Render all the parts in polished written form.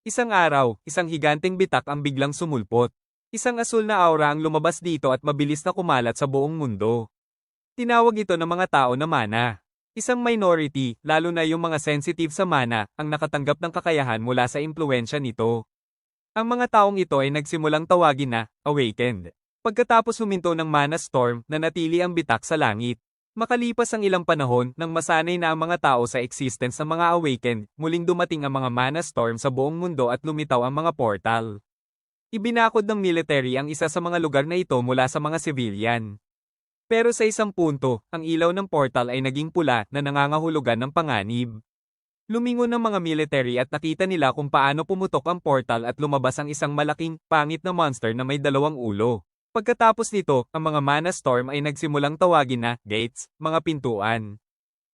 Isang araw, isang higanteng bitak ang biglang sumulpot. Isang asul na aura ang lumabas dito at mabilis na kumalat sa buong mundo. Tinawag ito ng mga tao na mana. Isang minority, lalo na yung mga sensitive sa mana, ang nakatanggap ng kakayahan mula sa impluensya nito. Ang mga taong ito ay nagsimulang tawagin na awakened. Pagkatapos huminto ng mana storm, nanatili ang bitak sa langit. Makalipas ang ilang panahon, nang masanay na ang mga tao sa existence ng mga awakened, muling dumating ang mga mana storm sa buong mundo at lumitaw ang mga portal. Ibinakod ng military ang isa sa mga lugar na ito mula sa mga civilian. Pero sa isang punto, ang ilaw ng portal ay naging pula na nangangahulugan ng panganib. Lumingon ng mga military at nakita nila kung paano pumutok ang portal at lumabas ang isang malaking, pangit na monster na may dalawang ulo. Pagkatapos nito, ang mga mana storm ay nagsimulang tawagin na gates, mga pintuan.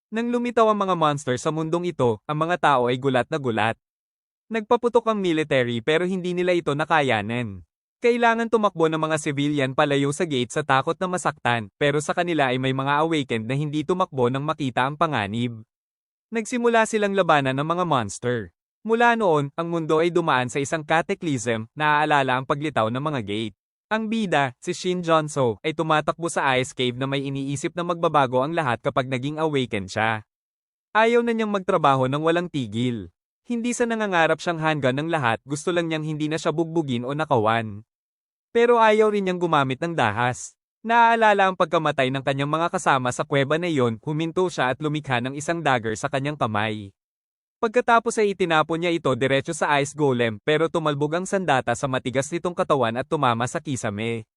Nang lumitaw ang mga monster sa mundong ito, ang mga tao ay gulat na gulat. Nagpaputok ang military pero hindi nila ito nakayanan. Kailangan tumakbo ng mga civilian palayo sa gate sa takot na masaktan, pero sa kanila ay may mga awakened na hindi tumakbo nang makita ang panganib. Nagsimula silang labanan ng mga monster. Mula noon, ang mundo ay dumaan sa isang cataclysm, naaalala ang paglitaw ng mga gate. Ang bida, si Shin Jonso, ay tumatakbo sa ice cave na may iniisip na magbabago ang lahat kapag naging awakened siya. Ayaw na niyang magtrabaho ng walang tigil. Hindi sa nangangarap siyang hanggan ng lahat, gusto lang niyang hindi na siya bugbugin o nakawan. Pero ayaw rin niyang gumamit ng dahas. Naaalala ang pagkamatay ng kanyang mga kasama sa kuweba na iyon, huminto siya at lumikha ng isang dagger sa kanyang kamay. Pagkatapos ay itinapon niya ito diretso sa ice golem pero tumalbog ang sandata sa matigas nitong katawan at tumama sa kisame.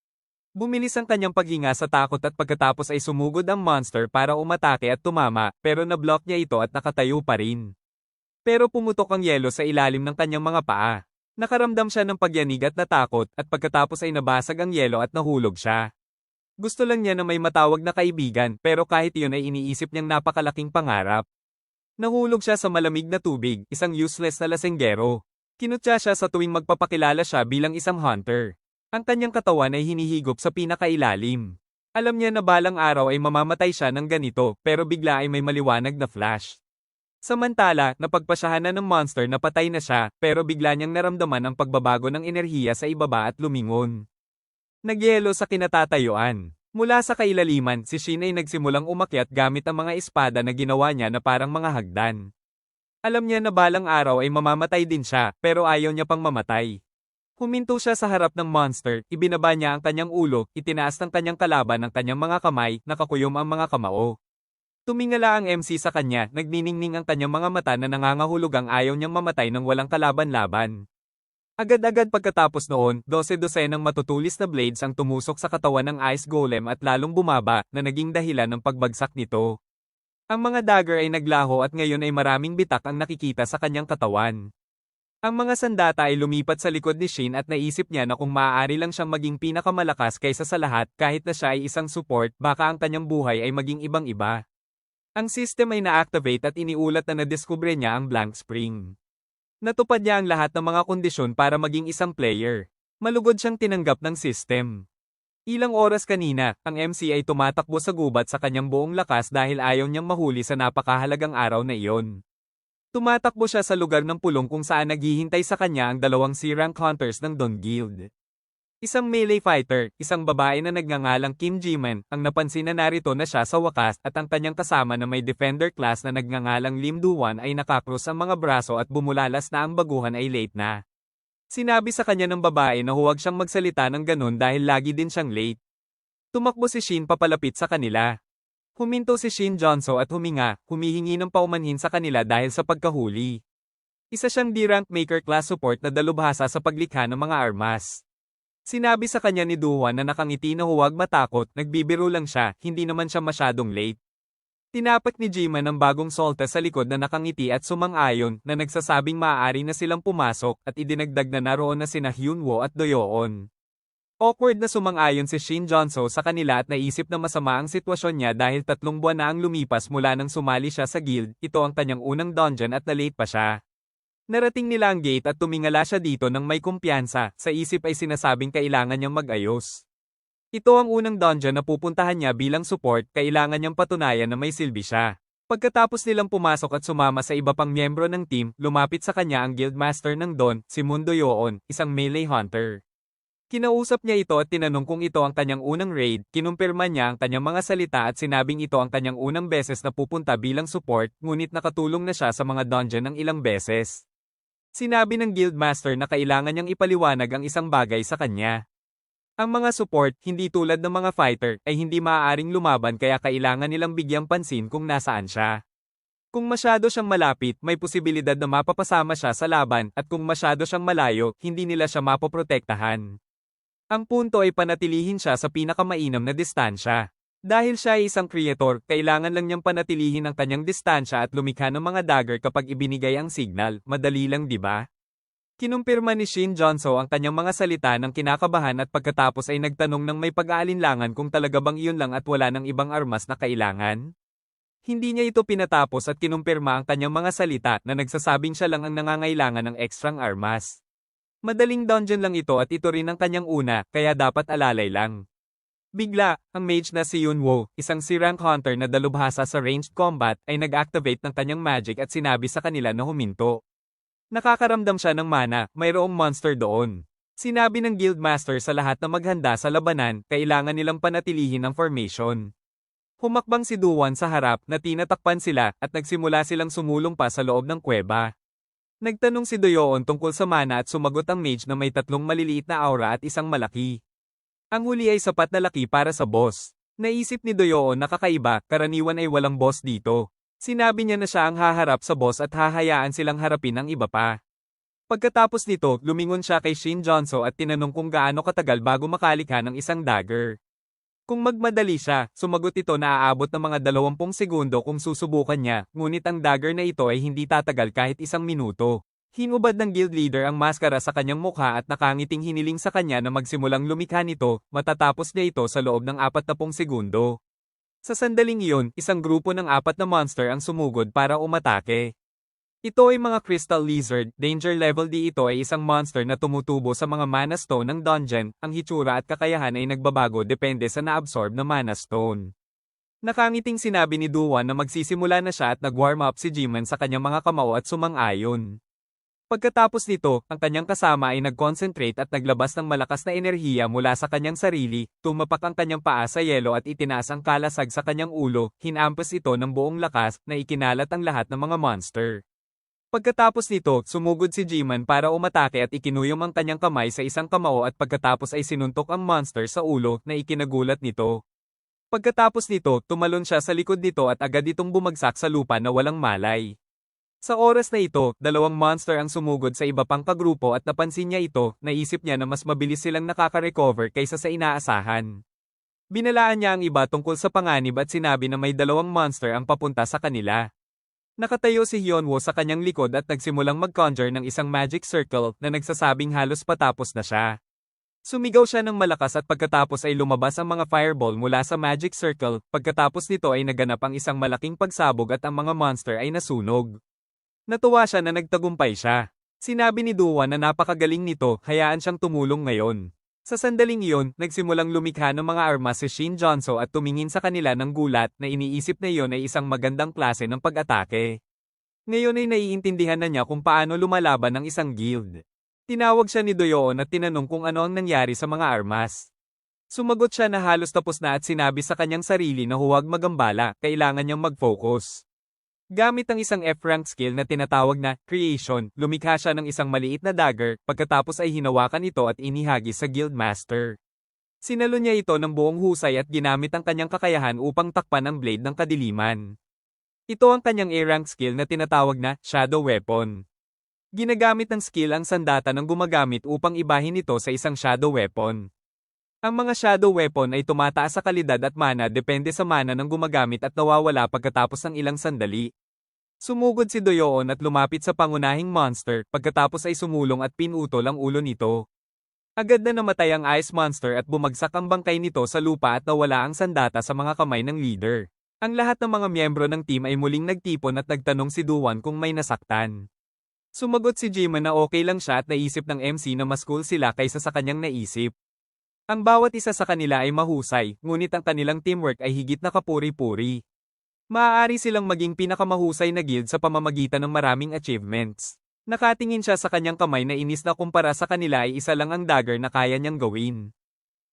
Bumilis ang kanyang paghinga sa takot at pagkatapos ay sumugod ang monster para umatake at tumama pero nablock niya ito at nakatayo pa rin. Pero pumutok ang yelo sa ilalim ng kanyang mga paa. Nakaramdam siya ng pagyanig at natakot at pagkatapos ay nabasag ang yelo at nahulog siya. Gusto lang niya na may matawag na kaibigan pero kahit iyon ay iniisip niyang napakalaking pangarap. Nahulog siya sa malamig na tubig, isang useless na lasenggero. Kinutya siya sa tuwing magpapakilala siya bilang isang hunter. Ang kanyang katawan ay hinihigop sa pinakailalim. Alam niya na balang araw ay mamamatay siya ng ganito pero bigla ay may maliwanag na flash. Samantala, napagpasyahan na ng monster na patay na siya, pero bigla niyang naramdaman ang pagbabago ng enerhiya sa ibaba at lumingon. Nagyelo sa kinatatayuan. Mula sa kailaliman, si Shin ay nagsimulang umakyat gamit ang mga espada na ginawa niya na parang mga hagdan. Alam niya na balang araw ay mamamatay din siya, pero ayaw niya pang mamatay. Huminto siya sa harap ng monster, ibinaba niya ang kanyang ulo, itinaas ng kanyang kalaban ang kanyang mga kamay, nakakuyom ang mga kamao. Tumingala ang MC sa kanya, nagniningning ang kanyang mga mata na nangangahulugang ayaw niyang mamatay ng walang kalaban-laban. Agad-agad pagkatapos noon, 12 ng matutulis na blades ang tumusok sa katawan ng ice golem at lalong bumaba, na naging dahilan ng pagbagsak nito. Ang mga dagger ay naglaho at ngayon ay maraming bitak ang nakikita sa kanyang katawan. Ang mga sandata ay lumipat sa likod ni Shin at naisip niya na kung maaari lang siyang maging pinakamalakas kaysa sa lahat kahit na siya ay isang support, baka ang kanyang buhay ay maging ibang-iba. Ang system ay na-activate at iniulat na nadiskubre niya ang blank spring. Natupad niya ang lahat ng mga kondisyon para maging isang player. Malugod siyang tinanggap ng system. Ilang oras kanina, ang MC ay tumatakbo sa gubat sa kanyang buong lakas dahil ayaw niyang mahuli sa napakahalagang araw na iyon. Tumatakbo siya sa lugar ng pulong kung saan naghihintay sa kanya ang dalawang C-rank hunters ng Dawn Guild. Isang melee fighter, isang babae na nagngangalang Kim Jiman, ang napansin na narito na siya sa wakas at ang kanyang kasama na may defender class na nagngangalang Lim Duwan ay nakakrus ang mga braso at bumulalas na ang baguhan ay late na. Sinabi sa kanya ng babae na huwag siyang magsalita ng ganun dahil lagi din siyang late. Tumakbo si Shin papalapit sa kanila. Huminto si Shin Jonso at huminga, humihingi ng paumanhin sa kanila dahil sa pagkahuli. Isa siyang D-rank maker class support na dalubhasa sa paglikha ng mga armas. Sinabi sa kanya ni Duwan na nakangiti na huwag matakot, nagbibiro lang siya, hindi naman siya masyadong late. Tinapak ni Jiman ang bagong solta sa likod na nakangiti at sumang-ayon na nagsasabing maaari na silang pumasok at idinagdag na naroon na sina Hyunwoo at Doyoon. Awkward na sumang-ayon si Shin Jonso sa kanila at naisip na masama ang sitwasyon niya dahil 3 buwan na ang lumipas mula nang sumali siya sa guild, ito ang kanyang unang dungeon at na-late pa siya. Narating nila ang gate at tumingala siya dito ng may kumpiyansa, sa isip ay sinasabing kailangan niyang mag-ayos. Ito ang unang dungeon na pupuntahan niya bilang support, kailangan niyang patunayan na may silbi siya. Pagkatapos nilang pumasok at sumama sa iba pang miyembro ng team, lumapit sa kanya ang Guildmaster ng Dawn, si Mundo Yoon, isang melee hunter. Kinausap niya ito at tinanong kung ito ang kanyang unang raid, kinumpirma niya ang kanyang mga salita at sinabing ito ang kanyang unang beses na pupunta bilang support, ngunit nakatulong na siya sa mga dungeon ng ilang beses. Sinabi ng Guildmaster na kailangan niyang ipaliwanag ang isang bagay sa kanya. Ang mga support, hindi tulad ng mga fighter, ay hindi maaaring lumaban kaya kailangan nilang bigyang pansin kung nasaan siya. Kung masyado siyang malapit, may posibilidad na mapapasama siya sa laban, at kung masyado siyang malayo, hindi nila siya mapoprotektahan. Ang punto ay panatilihin siya sa pinakamainam na distansya. Dahil siya ay isang creator, kailangan lang niyang panatilihin ang kanyang distansya at lumikha ng mga dagger kapag ibinigay ang signal, madali lang 'di ba? Kinumpirma ni Shin Jonso ang kanyang mga salita ng kinakabahan at pagkatapos ay nagtanong ng may pag-aalinlangan kung talaga bang iyon lang at wala ng ibang armas na kailangan. Hindi niya ito pinatapos at kinumpirma ang kanyang mga salita na nagsasabing siya lang ang nangangailangan ng ekstrang armas. Madaling dungeon lang ito at ito rin ang kanyang una, kaya dapat alalay lang. Bigla, ang mage na si Yunwo, isang C-rank hunter na dalubhasa sa ranged combat, ay nag-activate ng kanyang magic at sinabi sa kanila na huminto. Nakakaramdam siya ng mana, mayroong monster doon. Sinabi ng Guildmaster sa lahat na maghanda sa labanan, kailangan nilang panatilihin ang formation. Humakbang si Duwan sa harap na tinatakpan sila at nagsimula silang sumulong pa sa loob ng kuweba. Nagtanong si Doyoon tungkol sa mana at sumagot ang mage na may 3 maliliit na aura at isang malaki. Ang huli ay sapat na laki para sa boss. Naisip ni Doyoon na kakaiba, karaniwan ay walang boss dito. Sinabi niya na siya ang haharap sa boss at hahayaan silang harapin ang iba pa. Pagkatapos nito, lumingon siya kay Shin Jonso at tinanong kung gaano katagal bago makalikha ng isang dagger. Kung magmadali siya, sumagot ito na aabot ng mga 20 segundo kung susubukan niya, ngunit ang dagger na ito ay hindi tatagal kahit 1 minuto. Hinubad ng guild leader ang maskara sa kanyang mukha at nakangiting hiniling sa kanya na magsimulang lumikha nito, matatapos niya ito sa loob ng 40 segundo. Sa sandaling iyon, isang grupo ng 4 na monster ang sumugod para umatake. Ito ay mga Crystal Lizard, danger level D ito ay isang monster na tumutubo sa mga mana stone ng dungeon, ang hitsura at kakayahan ay nagbabago depende sa naabsorb na mana stone. Nakangiting sinabi ni Duwan na magsisimula na siya at nag-warm up si Jiman sa kanyang mga kamao at sumang-ayon. Pagkatapos nito, ang kanyang kasama ay nag-concentrate at naglabas ng malakas na enerhiya mula sa kanyang sarili, tumapak ang kanyang paa sa yelo at itinaas ang kalasag sa kanyang ulo, hinampas ito ng buong lakas na ikinalat ang lahat ng mga monster. Pagkatapos nito, sumugod si Jiman para umatake at ikinuyom ang kanyang kamay sa isang kamao at pagkatapos ay sinuntok ang monster sa ulo na ikinagulat nito. Pagkatapos nito, tumalon siya sa likod nito at agad itong bumagsak sa lupa na walang malay. Sa oras na ito, 2 monster ang sumugod sa iba pang kagrupo at napansin niya ito, naisip niya na mas mabilis silang nakaka-recover kaysa sa inaasahan. Binalaan niya ang iba tungkol sa panganib at sinabi na may 2 monster ang papunta sa kanila. Nakatayo si Hyunwoo sa kanyang likod at nagsimulang mag-conjure ng isang magic circle na nagsasabing halos patapos na siya. Sumigaw siya ng malakas at pagkatapos ay lumabas ang mga fireball mula sa magic circle, pagkatapos nito ay naganap ang isang malaking pagsabog at ang mga monster ay nasunog. Natuwa siya na nagtagumpay siya. Sinabi ni Duwan na napakagaling nito, hayaan siyang tumulong ngayon. Sa sandaling iyon, nagsimulang lumikha ng mga armas si Shin Jonso at tumingin sa kanila ng gulat na iniisip na iyon ay isang magandang klase ng pag-atake. Ngayon ay naiintindihan na niya kung paano lumalaban ng isang guild. Tinawag siya ni Doyoon at tinanong kung ano ang nangyari sa mga armas. Sumagot siya na halos tapos na at sinabi sa kanyang sarili na huwag magambala, kailangan niyang mag-focus. Gamit ang isang F-rank skill na tinatawag na Creation, lumikha siya ng isang maliit na dagger, pagkatapos ay hinawakan ito at inihagis sa Guildmaster. Sinalo niya ito ng buong husay at ginamit ang kanyang kakayahan upang takpan ang blade ng kadiliman. Ito ang kanyang A-rank skill na tinatawag na Shadow Weapon. Ginagamit ng skill ang sandata ng gumagamit upang ibahin ito sa isang Shadow Weapon. Ang mga Shadow Weapon ay tumataas sa kalidad at mana depende sa mana ng gumagamit at nawawala pagkatapos ng ilang sandali. Sumugod si Doyoon at lumapit sa pangunahing monster, pagkatapos ay sumulong at pinutol ang ulo nito. Agad na namatay ang Ice Monster at bumagsak ang bangkay nito sa lupa at nawala ang sandata sa mga kamay ng leader. Ang lahat ng mga miyembro ng team ay muling nagtipon at nagtanong si Duwan kung may nasaktan. Sumagot si Jiman na okay lang siya at naisip ng MC na mas cool sila kaysa sa kanyang naisip. Ang bawat isa sa kanila ay mahusay, ngunit ang kanilang teamwork ay higit na kapuri-puri. Maaari silang maging pinakamahusay na guild sa pamamagitan ng maraming achievements. Nakatingin siya sa kanyang kamay na inis na kumpara sa kanila ay isa lang ang dagger na kaya niyang gawin.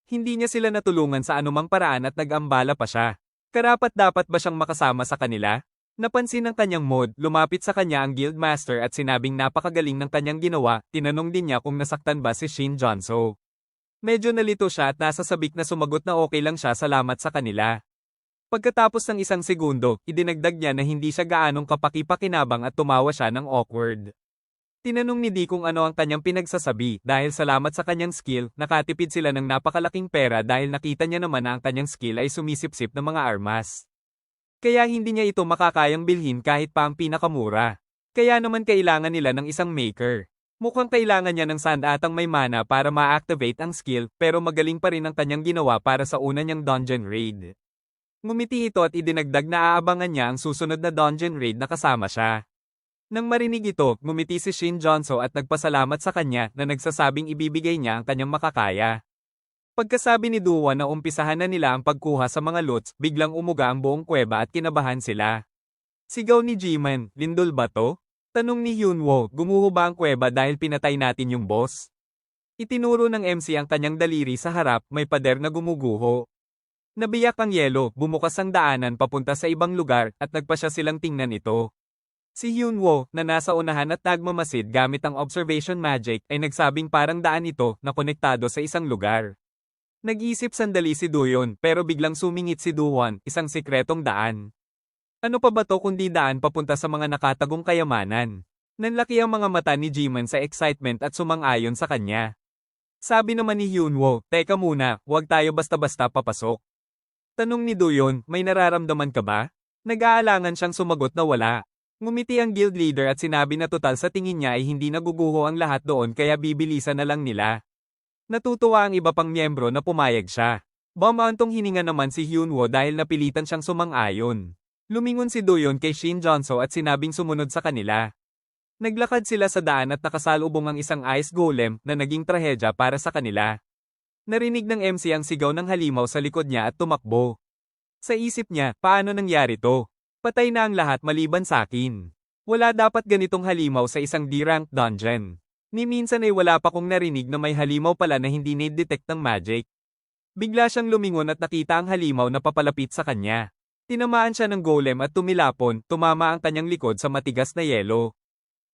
Hindi niya sila natulungan sa anumang paraan at nag-ambala pa siya. Karapat-dapat ba siyang makasama sa kanila? Napansin ng kanyang mod, lumapit sa kanya ang guildmaster at sinabing napakagaling ng kanyang ginawa, tinanong din niya kung nasaktan ba si Shin Jonso. Medyo nalito siya at nasa sabik na sumagot na okay lang siya salamat sa kanila. Pagkatapos ng isang segundo, idinagdag niya na hindi siya gaanong kapaki-pakinabang at tumawa siya ng awkward. Tinanong ni Dee kung ano ang kanyang pinagsasabi dahil salamat sa kanyang skill, nakatipid sila ng napakalaking pera dahil nakita niya naman na ang kanyang skill ay sumisipsip ng mga armas. Kaya hindi niya ito makakayang bilhin kahit pa ang pinakamura. Kaya naman kailangan nila ng isang maker. Mukhang kailangan niya ng sandatang may mana para ma-activate ang skill pero magaling pa rin ang kanyang ginawa para sa una niyang dungeon raid. Ngumiti ito at idinagdag na aabangan niya ang susunod na dungeon raid na kasama siya. Nang marinig ito, ngumiti si Shin Jonso at nagpasalamat sa kanya na nagsasabing ibibigay niya ang kanyang makakaya. Pagkasabi ni Duwa na umpisahan na nila ang pagkuha sa mga loots, biglang umuga ang buong kuweba at kinabahan sila. Sigaw ni Jiman, lindol ba to? Tanong ni Hyunwoo, gumuho ba ang kuweba dahil pinatay natin yung boss? Itinuro ng MC ang kanyang daliri sa harap, may pader na gumuguho. Nabiyak ang yelo, bumukas ang daanan papunta sa ibang lugar at nagpa siya silang tingnan ito. Si Hyunwoo, na nasa unahan at nagmamasid gamit ang observation magic, ay nagsabing parang daan ito na konektado sa isang lugar. Nag-isip sandali si Doyon pero biglang sumingit si Duwon, isang sikretong daan. Ano pa ba to kundi daan papunta sa mga nakatagong kayamanan? Nanlaki ang mga mata ni Jiman sa excitement at sumang-ayon sa kanya. Sabi naman ni Hyunwoo, teka muna, huwag tayo basta-basta papasok. Tanong ni Doyon, may nararamdaman ka ba? Nag-aalangan siyang sumagot na wala. Ngumiti ang guild leader at sinabi na total sa tingin niya ay hindi naguguho ang lahat doon kaya bibilisan na lang nila. Natutuwa ang iba pang miyembro na pumayag siya. Bumantong hininga naman si Hyunwoo dahil napilitan siyang sumang-ayon. Lumingon si Doyon kay Shin Jonso at sinabing sumunod sa kanila. Naglakad sila sa daan at nakasalubong ang isang ice golem na naging trahedya para sa kanila. Narinig ng MC ang sigaw ng halimaw sa likod niya at tumakbo. Sa isip niya, paano nangyari to? Patay na ang lahat maliban sa akin. Wala dapat ganitong halimaw sa isang D-rank dungeon. Ni minsan ay wala pa kong narinig na may halimaw pala na hindi na-detect ng magic. Bigla siyang lumingon at nakita ang halimaw na papalapit sa kanya. Tinamaan siya ng golem at tumilapon, tumama ang kanyang likod sa matigas na yelo.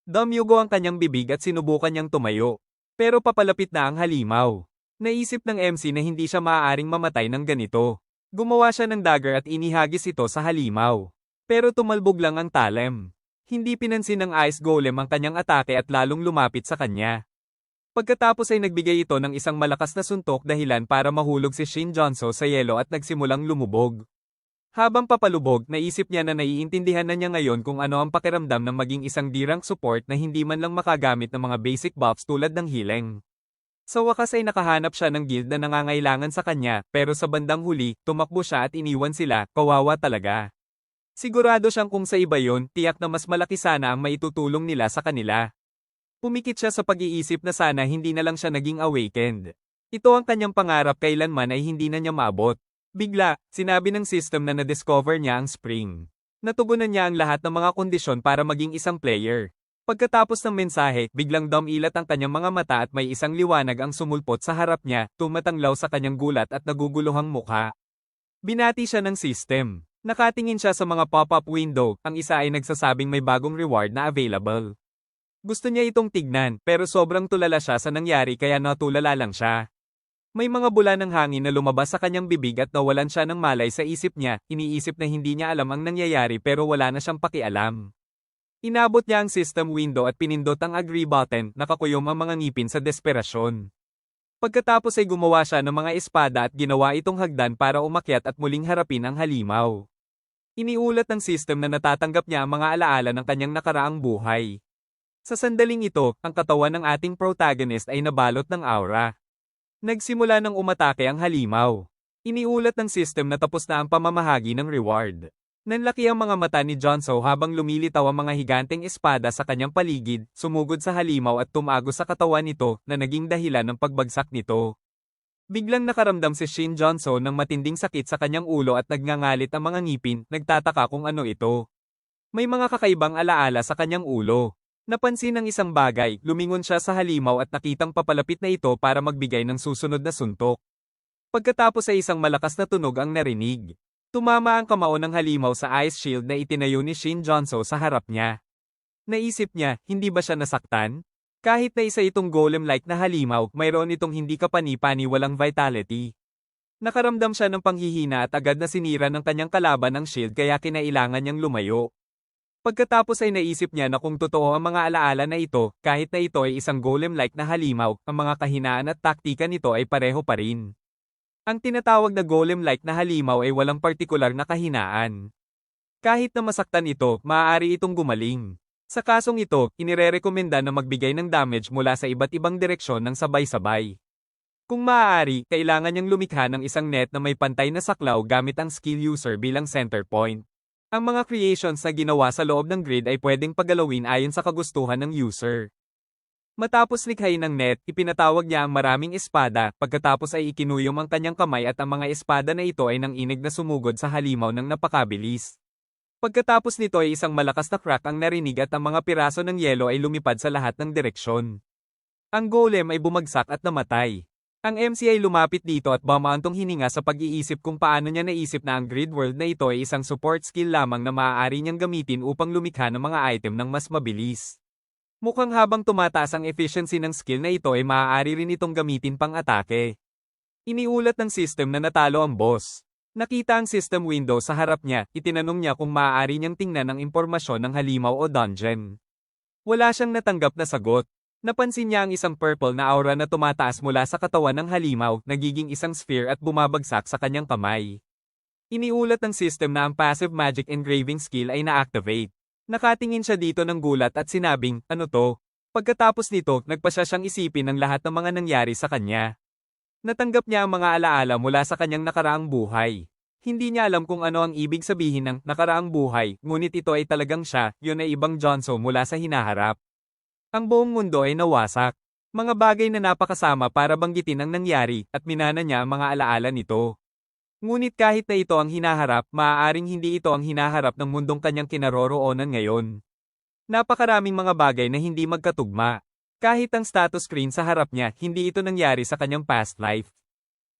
Dumyugo ang kanyang bibig at sinubukan niyang tumayo. Pero papalapit na ang halimaw. Naisip ng MC na hindi siya maaaring mamatay ng ganito. Gumawa siya ng dagger at inihagis ito sa halimaw. Pero tumalbog lang ang talem. Hindi pinansin ng ice golem ang kanyang atake at lalong lumapit sa kanya. Pagkatapos ay nagbigay ito ng isang malakas na suntok dahilan para mahulog si Shin Jonso sa yelo at nagsimulang lumubog. Habang papalubog, naisip niya na naiintindihan na niya ngayon kung ano ang pakiramdam ng maging isang D-rank support na hindi man lang makagamit ng mga basic buffs tulad ng healing. Sa wakas ay nakahanap siya ng guild na nangangailangan sa kanya, pero sa bandang huli, tumakbo siya at iniwan sila, kawawa talaga. Sigurado siyang kung sa iba yon, tiyak na mas malaki sana ang maitutulong nila sa kanila. Pumikit siya sa pag-iisip na sana hindi na lang siya naging awakened. Ito ang kanyang pangarap kailanman ay hindi na niya maabot. Bigla, sinabi ng system na na-discover niya ang spring. Natugunan niya ang lahat ng mga kondisyon para maging isang player. Pagkatapos ng mensahe, biglang dumilat ang kanyang mga mata at may isang liwanag ang sumulpot sa harap niya, tumatanglaw sa kanyang gulat at naguguluhang mukha. Binati siya ng system. Nakatingin siya sa mga pop-up window, ang isa ay nagsasabing may bagong reward na available. Gusto niya itong tignan, pero sobrang tulala siya sa nangyari kaya natulala lang siya. May mga bula ng hangin na lumabas sa kanyang bibig at nawalan siya ng malay sa isip niya, iniisip na hindi niya alam ang nangyayari pero wala na siyang pakialam. Inabot niya ang system window at pinindot ang agree button, nakakuyom ang mga ngipin sa desperasyon. Pagkatapos ay gumawa siya ng mga espada at ginawa itong hagdan para umakyat at muling harapin ang halimaw. Iniulat ng system na natatanggap niya ang mga alaala ng kanyang nakaraang buhay. Sa sandaling ito, ang katawan ng ating protagonist ay nabalot ng aura. Nagsimula ng umatake ang halimaw. Iniulat ng system na tapos na ang pamamahagi ng reward. Nanlaki ang mga mata ni Jonso habang lumilitaw ang mga higanteng espada sa kanyang paligid, sumugod sa halimaw at tumago sa katawan nito na naging dahilan ng pagbagsak nito. Biglang nakaramdam si Shin Jonso ng matinding sakit sa kanyang ulo at nagngangalit ang mga ngipin, nagtataka kung ano ito. May mga kakaibang alaala sa kanyang ulo. Napansin ng isang bagay, lumingon siya sa halimaw at nakitang papalapit na ito para magbigay ng susunod na suntok. Pagkatapos ay isang malakas na tunog ang narinig. Tumama ang kamao ng halimaw sa ice shield na itinayo ni Shin Jonso sa harap niya. Naisip niya, hindi ba siya nasaktan? Kahit na isa itong golem-like na halimaw, mayroon itong hindi kapani-pani walang vitality. Nakaramdam siya ng panghihina at agad na sinira ng kanyang kalaban ang shield kaya kinailangan niyang lumayo. Pagkatapos ay naisip niya na kung totoo ang mga alaala na ito, kahit na ito ay isang golem-like na halimaw, ang mga kahinaan at taktika nito ay pareho pa rin. Ang tinatawag na golem-like na halimaw ay walang partikular na kahinaan. Kahit na masaktan ito, maaari itong gumaling. Sa kasong ito, inirerekomenda na magbigay ng damage mula sa iba't ibang direksyon ng sabay-sabay. Kung maaari, kailangan niyang lumikha ng isang net na may pantay na saklaw gamit ang skill user bilang center point. Ang mga creations na ginawa sa loob ng grid ay pwedeng pagalawin ayon sa kagustuhan ng user. Matapos likhain ng net, ipinatawag niya ang maraming espada, pagkatapos ay ikinuyom ang kanyang kamay at ang mga espada na ito ay nanginig na sumugod sa halimaw ng napakabilis. Pagkatapos nito ay isang malakas na crack ang narinig at ang mga piraso ng yelo ay lumipad sa lahat ng direksyon. Ang golem ay bumagsak at namatay. Ang MC ay lumapit dito at bumaantong hininga sa pag-iisip kung paano niya naisip na ang grid world na ito ay isang support skill lamang na maaari niyang gamitin upang lumikha ng mga item ng mas mabilis. Mukhang habang tumataas ang efficiency ng skill na ito ay maaari rin itong gamitin pang atake. Iniulat ng system na natalo ang boss. Nakita ang system window sa harap niya, itinanong niya kung maaari niyang tingnan ang impormasyon ng halimaw o dungeon. Wala siyang natanggap na sagot. Napansin niya ang isang purple na aura na tumataas mula sa katawan ng halimaw, nagiging isang sphere at bumabagsak sa kanyang kamay. Iniulat ng system na ang passive magic engraving skill ay na-activate. Nakatingin siya dito ng gulat at sinabing, ano to? Pagkatapos nito, nagpa siyang isipin ang lahat ng mga nangyari sa kanya. Natanggap niya ang mga alaala mula sa kanyang nakaraang buhay. Hindi niya alam kung ano ang ibig sabihin ng nakaraang buhay, ngunit ito ay talagang siya, yun ay ibang Jonso mula sa hinaharap. Ang buong mundo ay nawasak. Mga bagay na napakasama para banggitin ang nangyari, at minana niya ang mga alaala nito. Ngunit kahit na ito ang hinaharap, maaaring hindi ito ang hinaharap ng mundong kanyang kinaroroonan ngayon. Napakaraming mga bagay na hindi magkatugma. Kahit ang status screen sa harap niya, hindi ito nangyari sa kanyang past life.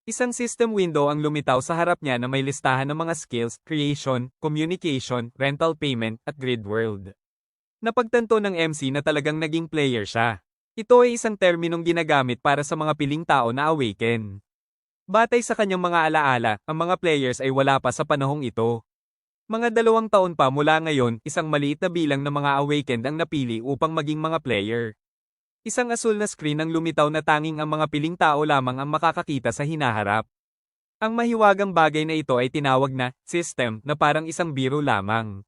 Isang system window ang lumitaw sa harap niya na may listahan ng mga skills, creation, communication, rental payment, at grid world. Napagtanto ng MC na talagang naging player siya. Ito ay isang terminong ginagamit para sa mga piling tao na awaken. Batay sa kanyang mga alaala, ang mga players ay wala pa sa panahong ito. Mga 2 taon pa mula ngayon, isang maliit na bilang ng mga awakened ang napili upang maging mga player. Isang asul na screen ang lumitaw na tanging ang mga piling tao lamang ang makakakita sa hinaharap. Ang mahiwagang bagay na ito ay tinawag na system na parang isang biro lamang.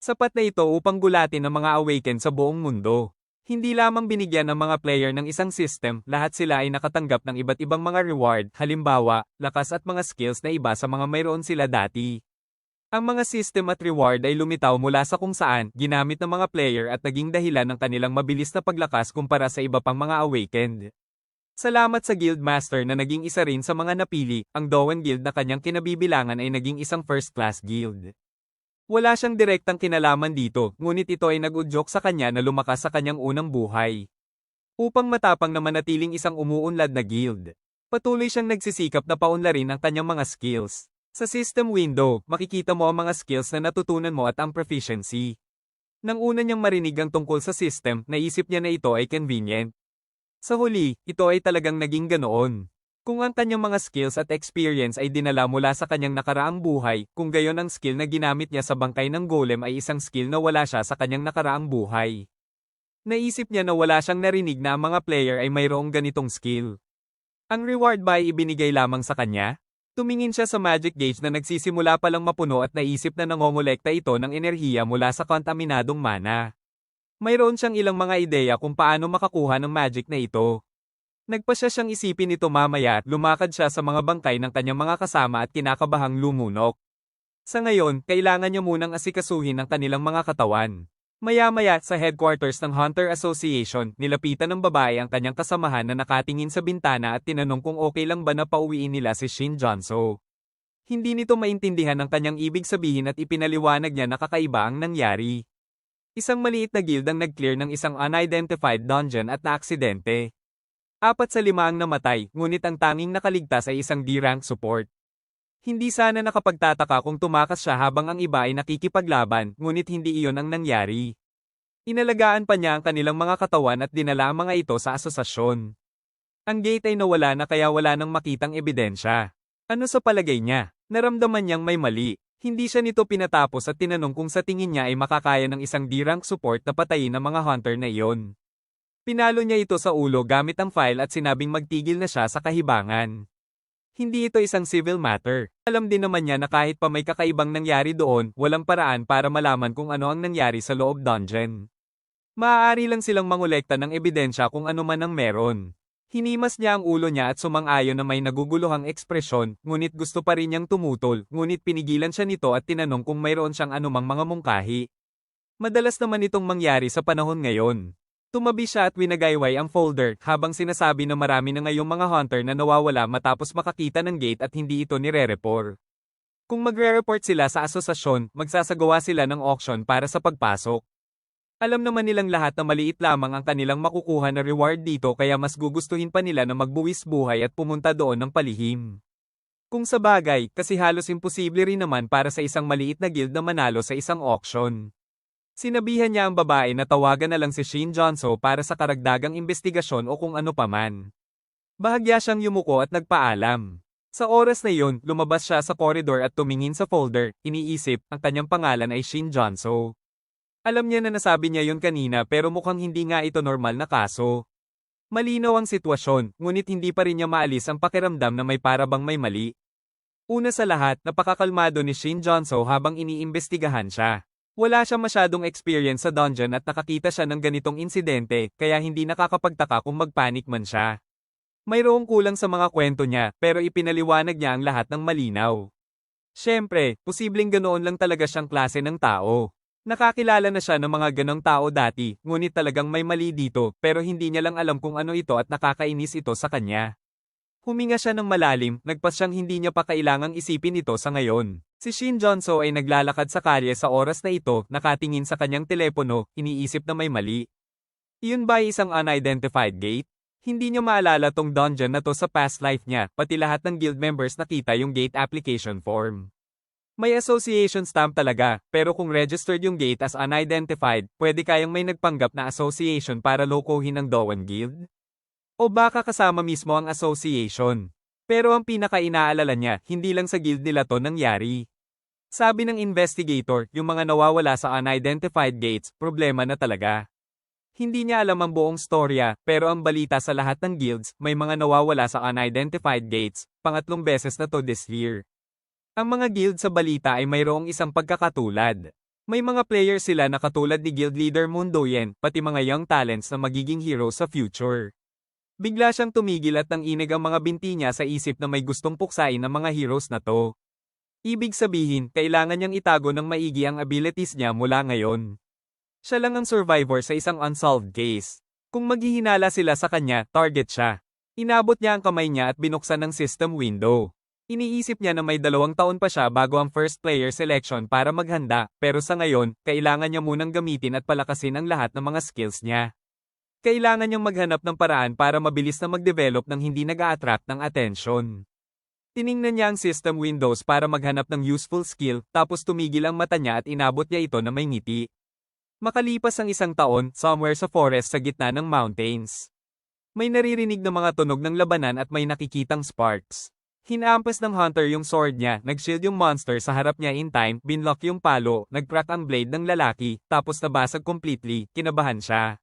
Sapat na ito upang gulatin ang mga awakened sa buong mundo. Hindi lamang binigyan ng mga player ng isang system, lahat sila ay nakatanggap ng iba't ibang mga reward, halimbawa, lakas at mga skills na iba sa mga mayroon sila dati. Ang mga system at reward ay lumitaw mula sa kung saan ginamit ng mga player at naging dahilan ng kanilang mabilis na paglakas kumpara sa iba pang mga awakened. Salamat sa Guild Master na naging isa rin sa mga napili, ang Dowen Guild na kanyang kinabibilangan ay naging isang first-class guild. Wala siyang direktang kinalaman dito, ngunit ito ay nag-udyok sa kanya na lumakas sa kanyang unang buhay. Upang matapang na manatiling isang umuunlad na guild, patuloy siyang nagsisikap na paunlarin ang kanyang mga skills. Sa system window, makikita mo ang mga skills na natutunan mo at ang proficiency. Nang una niyang marinig ang tungkol sa system, naisip niya na ito ay convenient. Sa huli, ito ay talagang naging ganoon. Kung ang kanyang mga skills at experience ay dinala mula sa kanyang nakaraang buhay, kung gayon ang skill na ginamit niya sa bangkay ng golem ay isang skill na wala siya sa kanyang nakaraang buhay. Naisip niya na wala siyang narinig na ang mga player ay mayroong ganitong skill. Ang reward ba ay ibinigay lamang sa kanya? Tumingin siya sa magic gauge na nagsisimula palang mapuno at naisip na nangongolekta ito ng enerhiya mula sa kontaminadong mana. Mayroon siyang ilang mga ideya kung paano makakuha ng magic na ito. Nagpasya siyang isipin ito mamaya at lumakad siya sa mga bangkay ng kanyang mga kasama at kinakabahang lumunok. Sa ngayon, kailangan niya munang asikasuhin ang kanilang mga katawan. Maya-maya, sa headquarters ng Hunter Association, nilapitan ng babae ang kanyang kasamahan na nakatingin sa bintana at tinanong kung okay lang ba na pauwiin nila si Shin Jonso. Hindi nito maintindihan ang kanyang ibig sabihin at ipinaliwanag niya na kakaiba ang nangyari. Isang maliit na guild ang nag-clear ng isang unidentified dungeon at naaksidente. 4 sa 5 ang namatay, ngunit ang tanging nakaligtas ay isang D-rank support. Hindi sana nakapagtataka kung tumakas siya habang ang iba ay nakikipaglaban, ngunit hindi iyon ang nangyari. Inalagaan pa niya ang kanilang mga katawan at dinala ang mga ito sa asosasyon. Ang gate ay nawala na kaya wala nang makitang ebidensya. Ano sa palagay niya? Naramdaman niyang may mali. Hindi siya nito pinatapos at tinanong kung sa tingin niya ay makakaya ng isang D-rank support na patayin ang mga hunter na iyon. Pinalo niya ito sa ulo gamit ang file at sinabing magtigil na siya sa kahibangan. Hindi ito isang civil matter. Alam din naman niya na kahit pa may kakaibang nangyari doon, walang paraan para malaman kung ano ang nangyari sa loob dungeon. Maaari lang silang mangolekta ng ebidensya kung ano man ang meron. Hinimas niya ang ulo niya at sumang-ayon na may naguguluhang ekspresyon, ngunit gusto pa rin niyang tumutol, ngunit pinigilan siya nito at tinanong kung mayroon siyang anumang mga mungkahi. Madalas naman itong mangyari sa panahon ngayon. Tumabi siya at winagayway ang folder habang sinasabi na marami na ngayong mga hunter na nawawala matapos makakita ng gate at hindi ito nire-report. Kung magre-report sila sa asosasyon, magsasagawa sila ng auction para sa pagpasok. Alam naman nilang lahat na maliit lamang ang kanilang makukuha na reward dito kaya mas gugustuhin pa nila na magbuwis buhay at pumunta doon ng palihim. Kung sa bagay, kasi halos imposible rin naman para sa isang maliit na guild na manalo sa isang auction. Sinabihan niya ang babae na tawagan na lang si Shin Jonso para sa karagdagang investigasyon o kung ano paman. Bahagya siyang yumuko at nagpaalam. Sa oras na iyon, lumabas siya sa koridor at tumingin sa folder, iniisip, ang kanyang pangalan ay Shin Jonso. Alam niya na nasabi niya yun kanina pero mukhang hindi nga ito normal na kaso. Malinaw ang sitwasyon, ngunit hindi pa rin niya maalis ang pakiramdam na may parabang may mali. Una sa lahat, napakakalmado ni Shin Jonso habang iniimbestigahan siya. Wala siya masyadong experience sa dungeon at nakakita siya ng ganitong insidente, kaya hindi nakakapagtaka kung magpanik man siya. Mayroong kulang sa mga kwento niya, pero ipinaliwanag niya ang lahat ng malinaw. Siyempre, posibleng ganoon lang talaga siyang klase ng tao. Nakakilala na siya ng mga ganong tao dati, ngunit talagang may mali dito, pero hindi niya lang alam kung ano ito at nakakainis ito sa kanya. Huminga siya ng malalim, nagpas siyang hindi niya pa kailangang isipin ito sa ngayon. Si Shin Jonso ay naglalakad sa kalye sa oras na ito, nakatingin sa kanyang telepono, iniisip na may mali. Iyon ba ay isang unidentified gate? Hindi niya maalala tong dungeon na to sa past life niya, pati lahat ng guild members nakita yung gate application form. May association stamp talaga, pero kung registered yung gate as unidentified, pwede kayang may nagpanggap na association para lokohin ang Dowan Guild? O baka kasama mismo ang association? Pero ang pinaka-inaalala niya, hindi lang sa guild nila to nangyari. Sabi ng investigator, yung mga nawawala sa unidentified gates, problema na talaga. Hindi niya alam ang buong storya, pero ang balita sa lahat ng guilds, may mga nawawala sa unidentified gates, pangatlong beses na to this year. Ang mga guild sa balita ay mayroong isang pagkakatulad. May mga player sila na katulad ni Guild Leader Mundoyen, pati mga young talents na magiging hero sa future. Bigla siyang tumigil at nanginig ang mga binti niya sa isip na may gustong puksain ng mga heroes na to. Ibig sabihin, kailangan niyang itago ng maigi ang abilities niya mula ngayon. Siya lang ang survivor sa isang unsolved case. Kung maghihinala sila sa kanya, target siya. Inabot niya ang kamay niya at binuksan ang system window. Iniisip niya na may 2 taon pa siya bago ang first player selection para maghanda, pero sa ngayon, kailangan niya munang gamitin at palakasin ang lahat ng mga skills niya. Kailangan niyang maghanap ng paraan para mabilis na mag-develop ng hindi nag-a-attract ng attention. Tiningnan niya ang system windows para maghanap ng useful skill, tapos tumigil ang mata niya at inabot niya ito na may ngiti. Makalipas ang 1 taon, somewhere sa forest sa gitna ng mountains. May naririnig na mga tunog ng labanan at may nakikitang sparks. Hinampas ng hunter yung sword niya, nag-shield yung monster sa harap niya in time, binlock yung palo, nag-crack ang blade ng lalaki, tapos nabasag completely, kinabahan siya.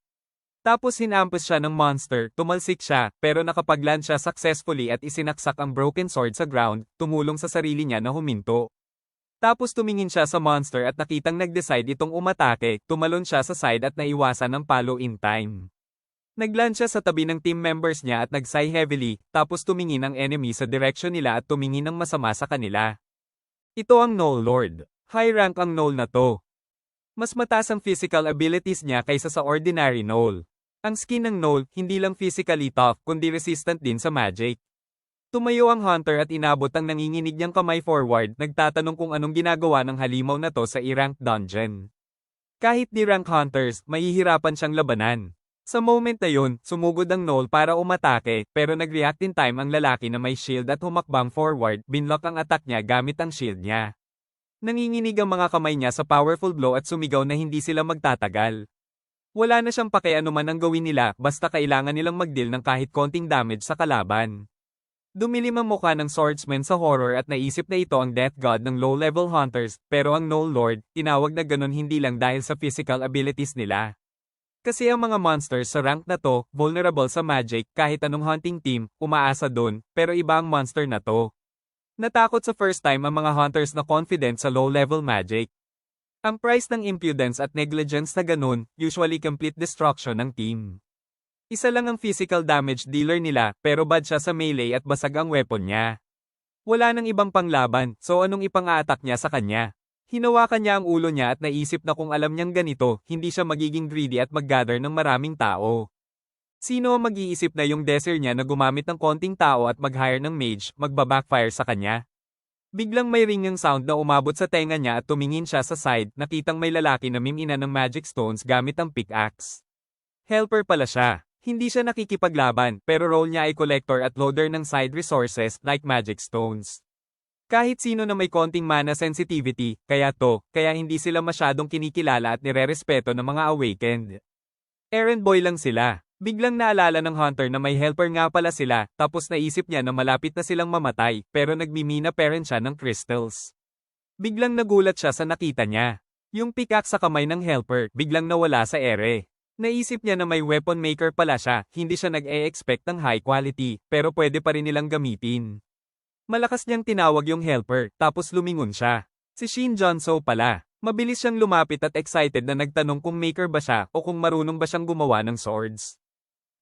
Tapos hinampas siya ng monster, tumalsik siya, pero nakapagland siya successfully at isinaksak ang broken sword sa ground, tumulong sa sarili niya na huminto. Tapos tumingin siya sa monster at nakitang nag-decide itong umatake, tumalon siya sa side at naiwasan ng palo in time. Nagland siya sa tabi ng team members niya at nag-sigh heavily, tapos tumingin ang enemy sa direksyon nila at tumingin ng masama sa kanila. Ito ang Gnoll Lord. High rank ang Gnoll na to. Mas mataas ang physical abilities niya kaysa sa ordinary Null. Ang skin ng Null, hindi lang physically tough kundi resistant din sa magic. Tumayo ang Hunter at inabot ang nanginginig niyang kamay forward, nagtatanong kung anong ginagawa ng halimaw na to sa I-rank dungeon. Kahit di rank hunters, mahihirapan siyang labanan. Sa moment na yun, sumugod ang Null para umatake, pero nag-react in time ang lalaki na may shield at humakbang forward, binlock ang attack niya gamit ang shield niya. Nanginginig ang mga kamay niya sa powerful blow at sumigaw na hindi sila magtatagal. Wala na siyang pakianuman ang gawin nila, basta kailangan nilang mag-deal ng kahit konting damage sa kalaban. Dumilim ang mukha ng swordsman sa horror at naisip na ito ang death god ng low-level hunters, pero ang Null Lord, tinawag na ganun hindi lang dahil sa physical abilities nila. Kasi ang mga monsters sa rank na to, vulnerable sa magic, kahit anong hunting team, umaasa dun, pero iba ang monster na to. Natakot sa first time ang mga hunters na confident sa low-level magic. Ang price ng impudence at negligence na ganun, usually complete destruction ng team. Isa lang ang physical damage dealer nila, pero bad siya sa melee at basag ang weapon niya. Wala nang ibang panglaban, so anong ipang-a-attack niya sa kanya? Hinawakan niya ang ulo niya at naisip na kung alam niyang ganito, hindi siya magiging greedy at mag-gather ng maraming tao. Sino ang mag-iisip na yung desert niya na gumamit ng konting tao at mag-hire ng mage, magba-backfire sa kanya? Biglang may ringing sound na umabot sa tenga niya at tumingin siya sa side, nakitang may lalaki na mimina ng magic stones gamit ang pickaxe. Helper pala siya. Hindi siya nakikipaglaban, pero role niya ay collector at loader ng side resources like magic stones. Kahit sino na may konting mana sensitivity, kaya hindi sila masyadong kinikilala at nirerespeto ng mga awakened. Errand boy lang sila. Biglang naalala ng Hunter na may helper nga pala sila, tapos naisip niya na malapit na silang mamatay, pero nagmimina parent siya ng crystals. Biglang nagulat siya sa nakita niya. Yung pickaxe sa kamay ng helper, biglang nawala sa ere. Naisip niya na may weapon maker pala siya, hindi siya nag-e-expect ng high quality, pero pwede pa rin nilang gamitin. Malakas niyang tinawag yung helper, tapos lumingon siya. Si Shin Junso pala. Mabilis siyang lumapit at excited na nagtanong kung maker ba siya o kung marunong ba siyang gumawa ng swords.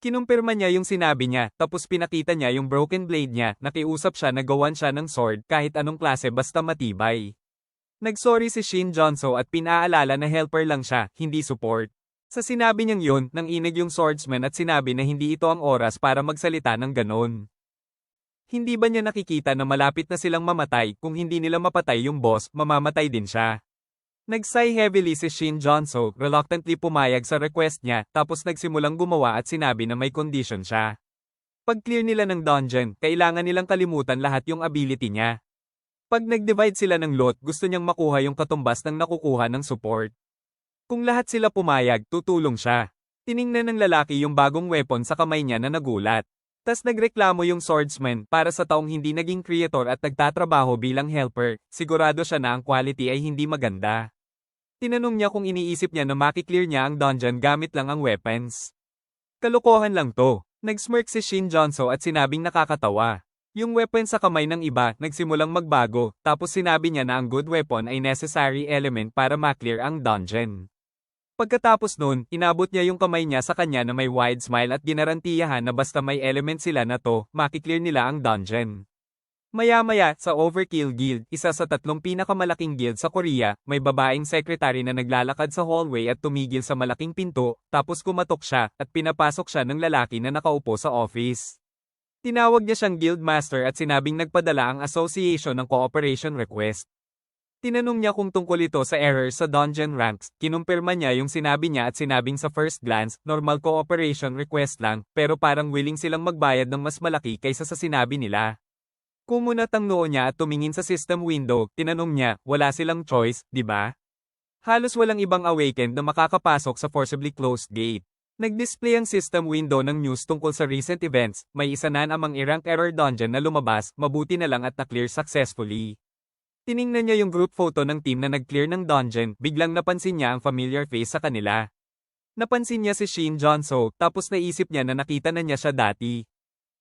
Kinumpirma niya yung sinabi niya, tapos pinakita niya yung broken blade niya, nakiusap siya na gawan siya ng sword kahit anong klase basta matibay. Nagsorry si Shin Junso at pinaalala na helper lang siya, hindi support. Sa sinabi niyang yun, nanginig yung swordsman at sinabi na hindi ito ang oras para magsalita ng ganon. Hindi ba niya nakikita na malapit na silang mamatay, kung hindi nila mapatay yung boss, mamamatay din siya? Nag-sigh heavily si Shin Junso, reluctantly pumayag sa request niya, tapos nagsimulang gumawa at sinabi na may condition siya. Pag clear nila ng dungeon, kailangan nilang kalimutan lahat yung ability niya. Pag nag-divide sila ng loot, gusto niyang makuha yung katumbas ng nakukuha ng support. Kung lahat sila pumayag, tutulong siya. Tiningnan ng lalaki yung bagong weapon sa kamay niya na nagulat. Tas nagreklamo yung swordsman para sa taong hindi naging creator at nagtatrabaho bilang helper, sigurado siya na ang quality ay hindi maganda. Tinanong niya kung iniisip niya na makiklear niya ang dungeon gamit lang ang weapons. Kalokohan lang to. Nag-smirk si Shin Junso at sinabing nakakatawa. Yung weapon sa kamay ng iba, nagsimulang magbago, tapos sinabi niya na ang good weapon ay necessary element para maklear ang dungeon. Pagkatapos nun, inabot niya yung kamay niya sa kanya na may wide smile at ginarantiyahan na basta may element sila na to, makiklear nila ang dungeon. Maya-maya, sa Overkill Guild, isa sa 3 pinakamalaking guild sa Korea, may babaeng secretary na naglalakad sa hallway at tumigil sa malaking pinto, tapos kumatok siya, at pinapasok siya ng lalaki na nakaupo sa office. Tinawag niya siyang guildmaster at sinabing nagpadala ang association ng cooperation request. Tinanong niya kung tungkol ito sa errors sa dungeon ranks, kinumpirma niya yung sinabi niya at sinabing sa first glance, normal cooperation request lang, pero parang willing silang magbayad ng mas malaki kaysa sa sinabi nila. Kumunat ang noo niya at tumingin sa system window, tinanong niya, wala silang choice, di ba? Halos walang ibang awakened na makakapasok sa forcibly closed gate. Nag-display ang system window ng news tungkol sa recent events, may isa na namang i-rank error dungeon na lumabas, mabuti na lang at na-clear successfully. Tiningnan niya yung group photo ng team na nag-clear ng dungeon, biglang napansin niya ang familiar face sa kanila. Napansin niya si Shin Junso, tapos naisip niya na nakita na niya siya dati.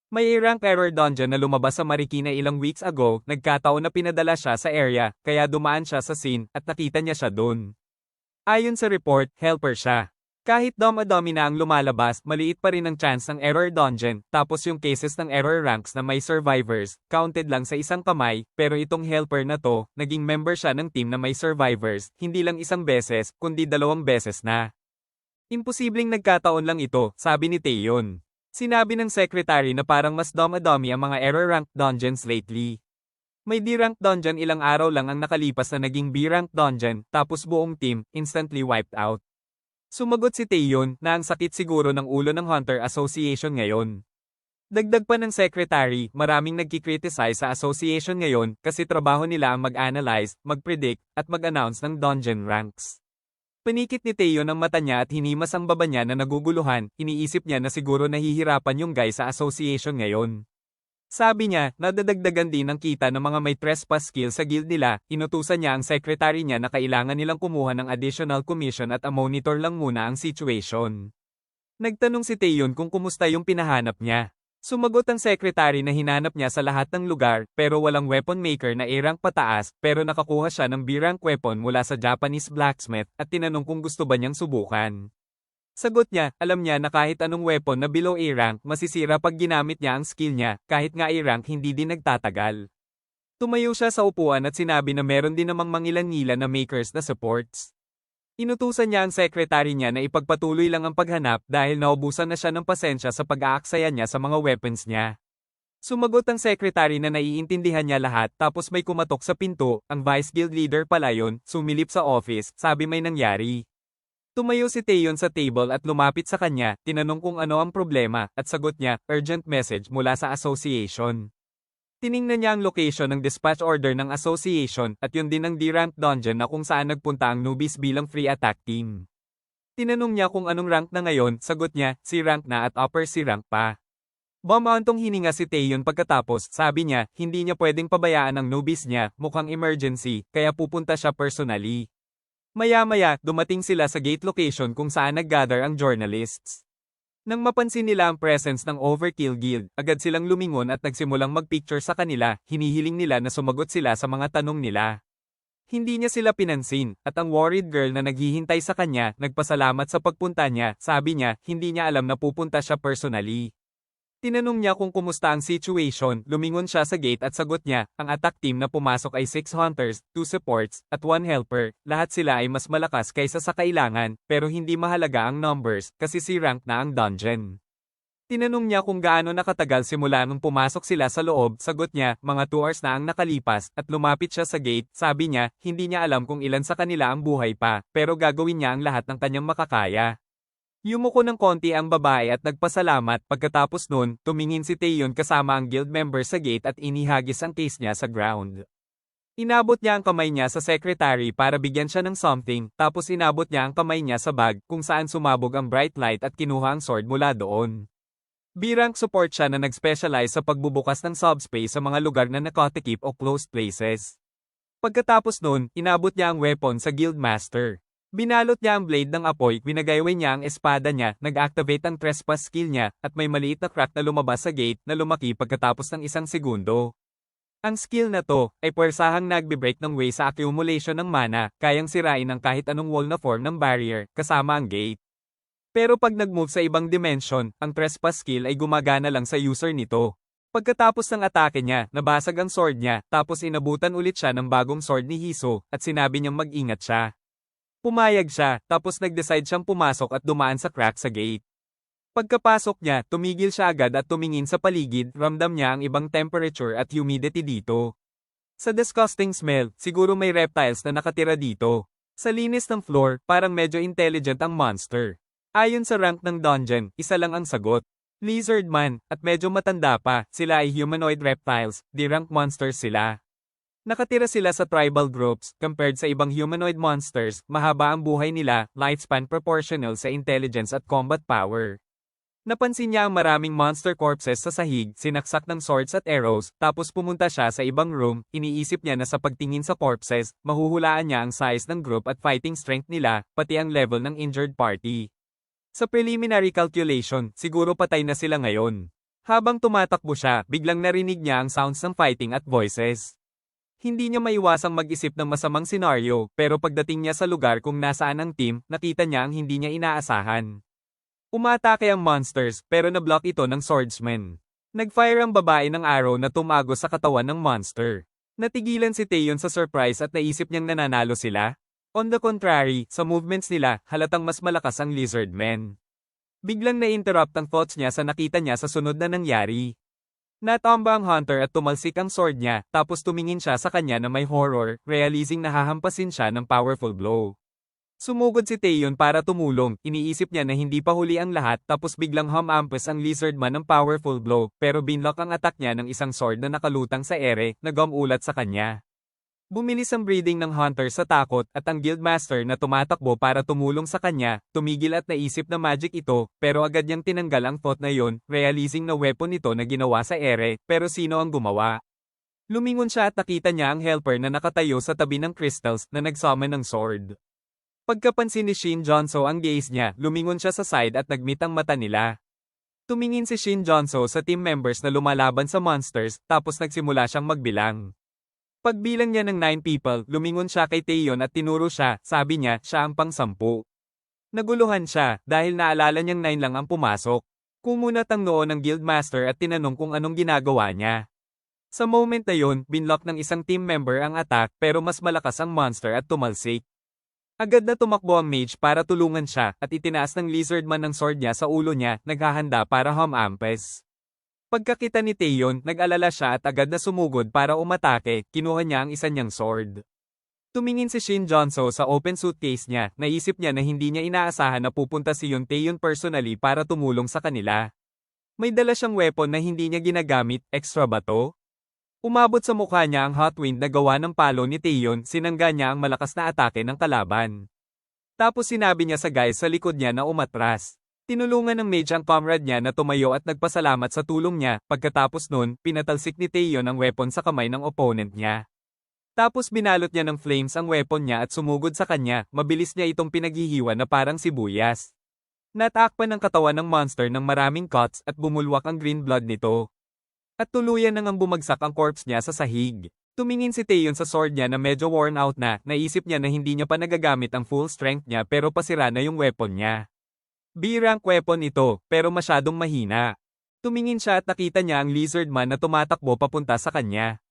May rank error dungeon na lumabas sa Marikina ilang weeks ago, nagkataon na pinadala siya sa area, kaya dumaan siya sa scene, at nakita niya siya dun. Ayon sa report, helper siya. Kahit dami na ang lumalabas, maliit pa rin ang chance ng error dungeon, tapos yung cases ng error ranks na may survivors, counted lang sa isang kamay, pero itong helper na to, naging member siya ng team na may survivors, hindi lang isang beses, kundi 2 beses na. Imposibleng nagkataon lang ito, sabi ni Taeyeon. Sinabi ng secretary na parang mas dami ang mga error ranked dungeons lately. May D-rank dungeon ilang araw lang ang nakalipas na naging B-rank dungeon, tapos buong team, instantly wiped out. Sumagot si Taeyeon na ang sakit siguro ng ulo ng Hunter Association ngayon. Dagdag pa ng secretary, maraming nagkikriticize sa association ngayon kasi trabaho nila ang mag-analyze, mag-predict, at mag-announce ng dungeon ranks. Panikit ni Taeyeon ang mata niya at hinimas ang baba niya na naguguluhan, iniisip niya na siguro nahihirapan yung guy sa association ngayon. Sabi niya, nadadagdagan din ang kita ng mga may trespass skill sa guild nila, inutusan niya ang secretary niya na kailangan nilang kumuha ng additional commission at monitor lang muna ang situation. Nagtanong si Taeyeon kung kumusta yung pinahanap niya. Sumagot ang secretary na hinanap niya sa lahat ng lugar, pero walang weapon maker na A-rank pataas, pero nakakuha siya ng B-rank weapon mula sa Japanese blacksmith, at tinanong kung gusto ba niyang subukan. Sagot niya, alam niya na kahit anong weapon na below A-rank, masisira pag ginamit niya ang skill niya, kahit nga A-rank hindi din nagtatagal. Tumayo siya sa upuan at sinabi na meron din namang mangilan-ngilan na makers na supports. Inutusan niya ang secretary niya na ipagpatuloy lang ang paghanap dahil naubusan na siya ng pasensya sa pag-aaksaya niya sa mga weapons niya. Sumagot ang secretary na naiintindihan niya lahat tapos may kumatok sa pinto, ang vice guild leader pala yun, sumilip sa office, sabi may nangyari. Tumayo si Taeyeon sa table at lumapit sa kanya, tinanong kung ano ang problema, at sagot niya, urgent message mula sa association. Tiningnan niya ang location ng dispatch order ng association, at yun din ang D-rank dungeon na kung saan nagpunta ang newbies bilang free attack team. Tinanong niya kung anong rank na ngayon, sagot niya, C rank na at upper C rank pa. Bumauntong hininga si Taeyeon pagkatapos, sabi niya, hindi niya pwedeng pabayaan ang newbies niya, mukhang emergency, kaya pupunta siya personally. Maya-maya, dumating sila sa gate location kung saan nag-gather ang journalists. Nang mapansin nila ang presence ng Overkill Guild, agad silang lumingon at nagsimulang magpicture sa kanila, hinihiling nila na sumagot sila sa mga tanong nila. Hindi niya sila pinansin, at ang worried girl na naghihintay sa kanya, nagpasalamat sa pagpunta niya, sabi niya, hindi niya alam na pupunta siya personally. Tinanong niya kung kumusta ang situation, lumingon siya sa gate at sagot niya, ang attack team na pumasok ay 6 hunters, 2 supports, at 1 helper, lahat sila ay mas malakas kaysa sa kailangan, pero hindi mahalaga ang numbers, kasi C rank na ang dungeon. Tinanong niya kung gaano nakatagal simula nung pumasok sila sa loob, sagot niya, mga 2 hours na ang nakalipas, at lumapit siya sa gate, sabi niya, hindi niya alam kung ilan sa kanila ang buhay pa, pero gagawin niya ang lahat ng kanyang makakaya. Yumuko ng konti ang babae at nagpasalamat, pagkatapos nun, tumingin si Taeyeon kasama ang guild member sa gate at inihagis ang case niya sa ground. Inabot niya ang kamay niya sa secretary para bigyan siya ng something, tapos inabot niya ang kamay niya sa bag kung saan sumabog ang bright light at kinuha ang sword mula doon. B-rank support siya na nag-specialize sa pagbubukas ng subspace sa mga lugar na nakatikip o closed places. Pagkatapos nun, inabot niya ang weapon sa guild master. Binalot niya ang blade ng apoy, winagayway niya ang espada niya, nag-activate ang trespass skill niya, at may maliit na crack na lumabas sa gate na lumaki pagkatapos ng 1 segundo. Ang skill na to, ay puwersahang nagbe-break ng way sa accumulation ng mana, kayang sirain ang kahit anong wall na form ng barrier, kasama ang gate. Pero pag nag-move sa ibang dimension, ang trespass skill ay gumagana lang sa user nito. Pagkatapos ng atake niya, nabasag ang sword niya, tapos inabutan ulit siya ng bagong sword ni Hiso, at sinabi niyang mag-ingat siya. Pumayag siya, tapos nag-decide siyang pumasok at dumaan sa crack sa gate. Pagkapasok niya, tumigil siya agad at tumingin sa paligid, ramdam niya ang ibang temperature at humidity dito. Sa disgusting smell, siguro may reptiles na nakatira dito. Sa linis ng floor, parang medyo intelligent ang monster. Ayon sa rank ng dungeon, isa lang ang sagot. Lizard man, at medyo matanda pa, sila ay humanoid reptiles, D-rank monsters sila. Nakatira sila sa tribal groups, compared sa ibang humanoid monsters, mahaba ang buhay nila, lifespan proportional sa intelligence at combat power. Napansin niya ang maraming monster corpses sa sahig, sinaksak ng swords at arrows, tapos pumunta siya sa ibang room, iniisip niya na sa pagtingin sa corpses, mahuhulaan niya ang size ng group at fighting strength nila, pati ang level ng injured party. Sa preliminary calculation, siguro patay na sila ngayon. Habang tumatakbo siya, biglang narinig niya ang sounds ng fighting at voices. Hindi niya maiwasang mag-isip ng masamang senaryo, pero pagdating niya sa lugar kung nasaan ang team, nakita niya ang hindi niya inaasahan. Umatake ang monsters, pero na-block ito ng swordsman. Nag-fire ang babae ng arrow na tumagos sa katawan ng monster. Natigilan si Taeyeon sa surprise at naisip niyang nananalo sila. On the contrary, sa movements nila, halatang mas malakas ang lizard man. Biglang na-interrupt ang thoughts niya sa nakita niya sa sunod na nangyari. Natamba ang hunter at tumalsik ang sword niya, tapos tumingin siya sa kanya na may horror, realizing na hahampasin siya ng powerful blow. Sumugod si Taeyeon para tumulong, iniisip niya na hindi pa huli ang lahat tapos biglang humampas ang lizard man ng powerful blow, pero binlock ang attack niya ng isang sword na nakalutang sa ere, na gumulat sa kanya. Bumilis ang breathing ng hunter sa takot at ang guildmaster na tumatakbo para tumulong sa kanya, tumigil at naisip na magic ito, pero agad niyang tinanggal ang thought na yon, realizing na weapon ito na ginawa sa ere, pero sino ang gumawa? Lumingon siya at nakita niya ang helper na nakatayo sa tabi ng crystals na nagsummon ng sword. Pagkapansin ni Shin Jonso ang gaze niya, lumingon siya sa side at nagmeet ang mata nila. Tumingin si Shin Jonso sa team members na lumalaban sa monsters, tapos nagsimula siyang magbilang. Pagbilang niya ng 9 people, lumingon siya kay Taeyeon at tinuro siya, sabi niya, siya ang pang-10. Naguluhan siya, dahil naalala niyang 9 lang ang pumasok. Kumunat ang noo ng guildmaster at tinanong kung anong ginagawa niya. Sa moment na yun, binlock ng isang team member ang attack, pero mas malakas ang monster at tumalsik. Agad na tumakbo ang mage para tulungan siya, at itinaas ng lizard man ng sword niya sa ulo niya, naghahanda para humampes. Pagkakita ni Taeyeon, nag-alala siya at agad na sumugod para umatake, kinuha niya ang isa niyang sword. Tumingin si Shin Jonso sa open suitcase niya, naisip niya na hindi niya inaasahan na pupunta si Taeyeon personally para tumulong sa kanila. May dala siyang weapon na hindi niya ginagamit, extra ba to? Umabot sa mukha niya ang hot wind na gawa ng palo ni Taeyeon, sinangga niya ang malakas na atake ng kalaban. Tapos sinabi niya sa guys sa likod niya na umatras. Tinulungan ng mage ang comrade niya na tumayo at nagpasalamat sa tulong niya, pagkatapos nun, pinatalsik ni Taeyeon ang weapon sa kamay ng opponent niya. Tapos binalot niya ng flames ang weapon niya at sumugod sa kanya, mabilis niya itong pinaghihiwa na parang sibuyas. Natakpan ang katawan ng monster ng maraming cuts at bumulwak ang green blood nito. At tuluyan nang bumagsak ang corpse niya sa sahig. Tumingin si Taeyeon sa sword niya na medyo worn out na, naisip niya na hindi niya pa nagagamit ang full strength niya pero pasira na yung weapon niya. B-rank weapon ito, pero masyadong mahina. Tumingin siya at nakita niya ang lizard man na tumatakbo papunta sa kanya.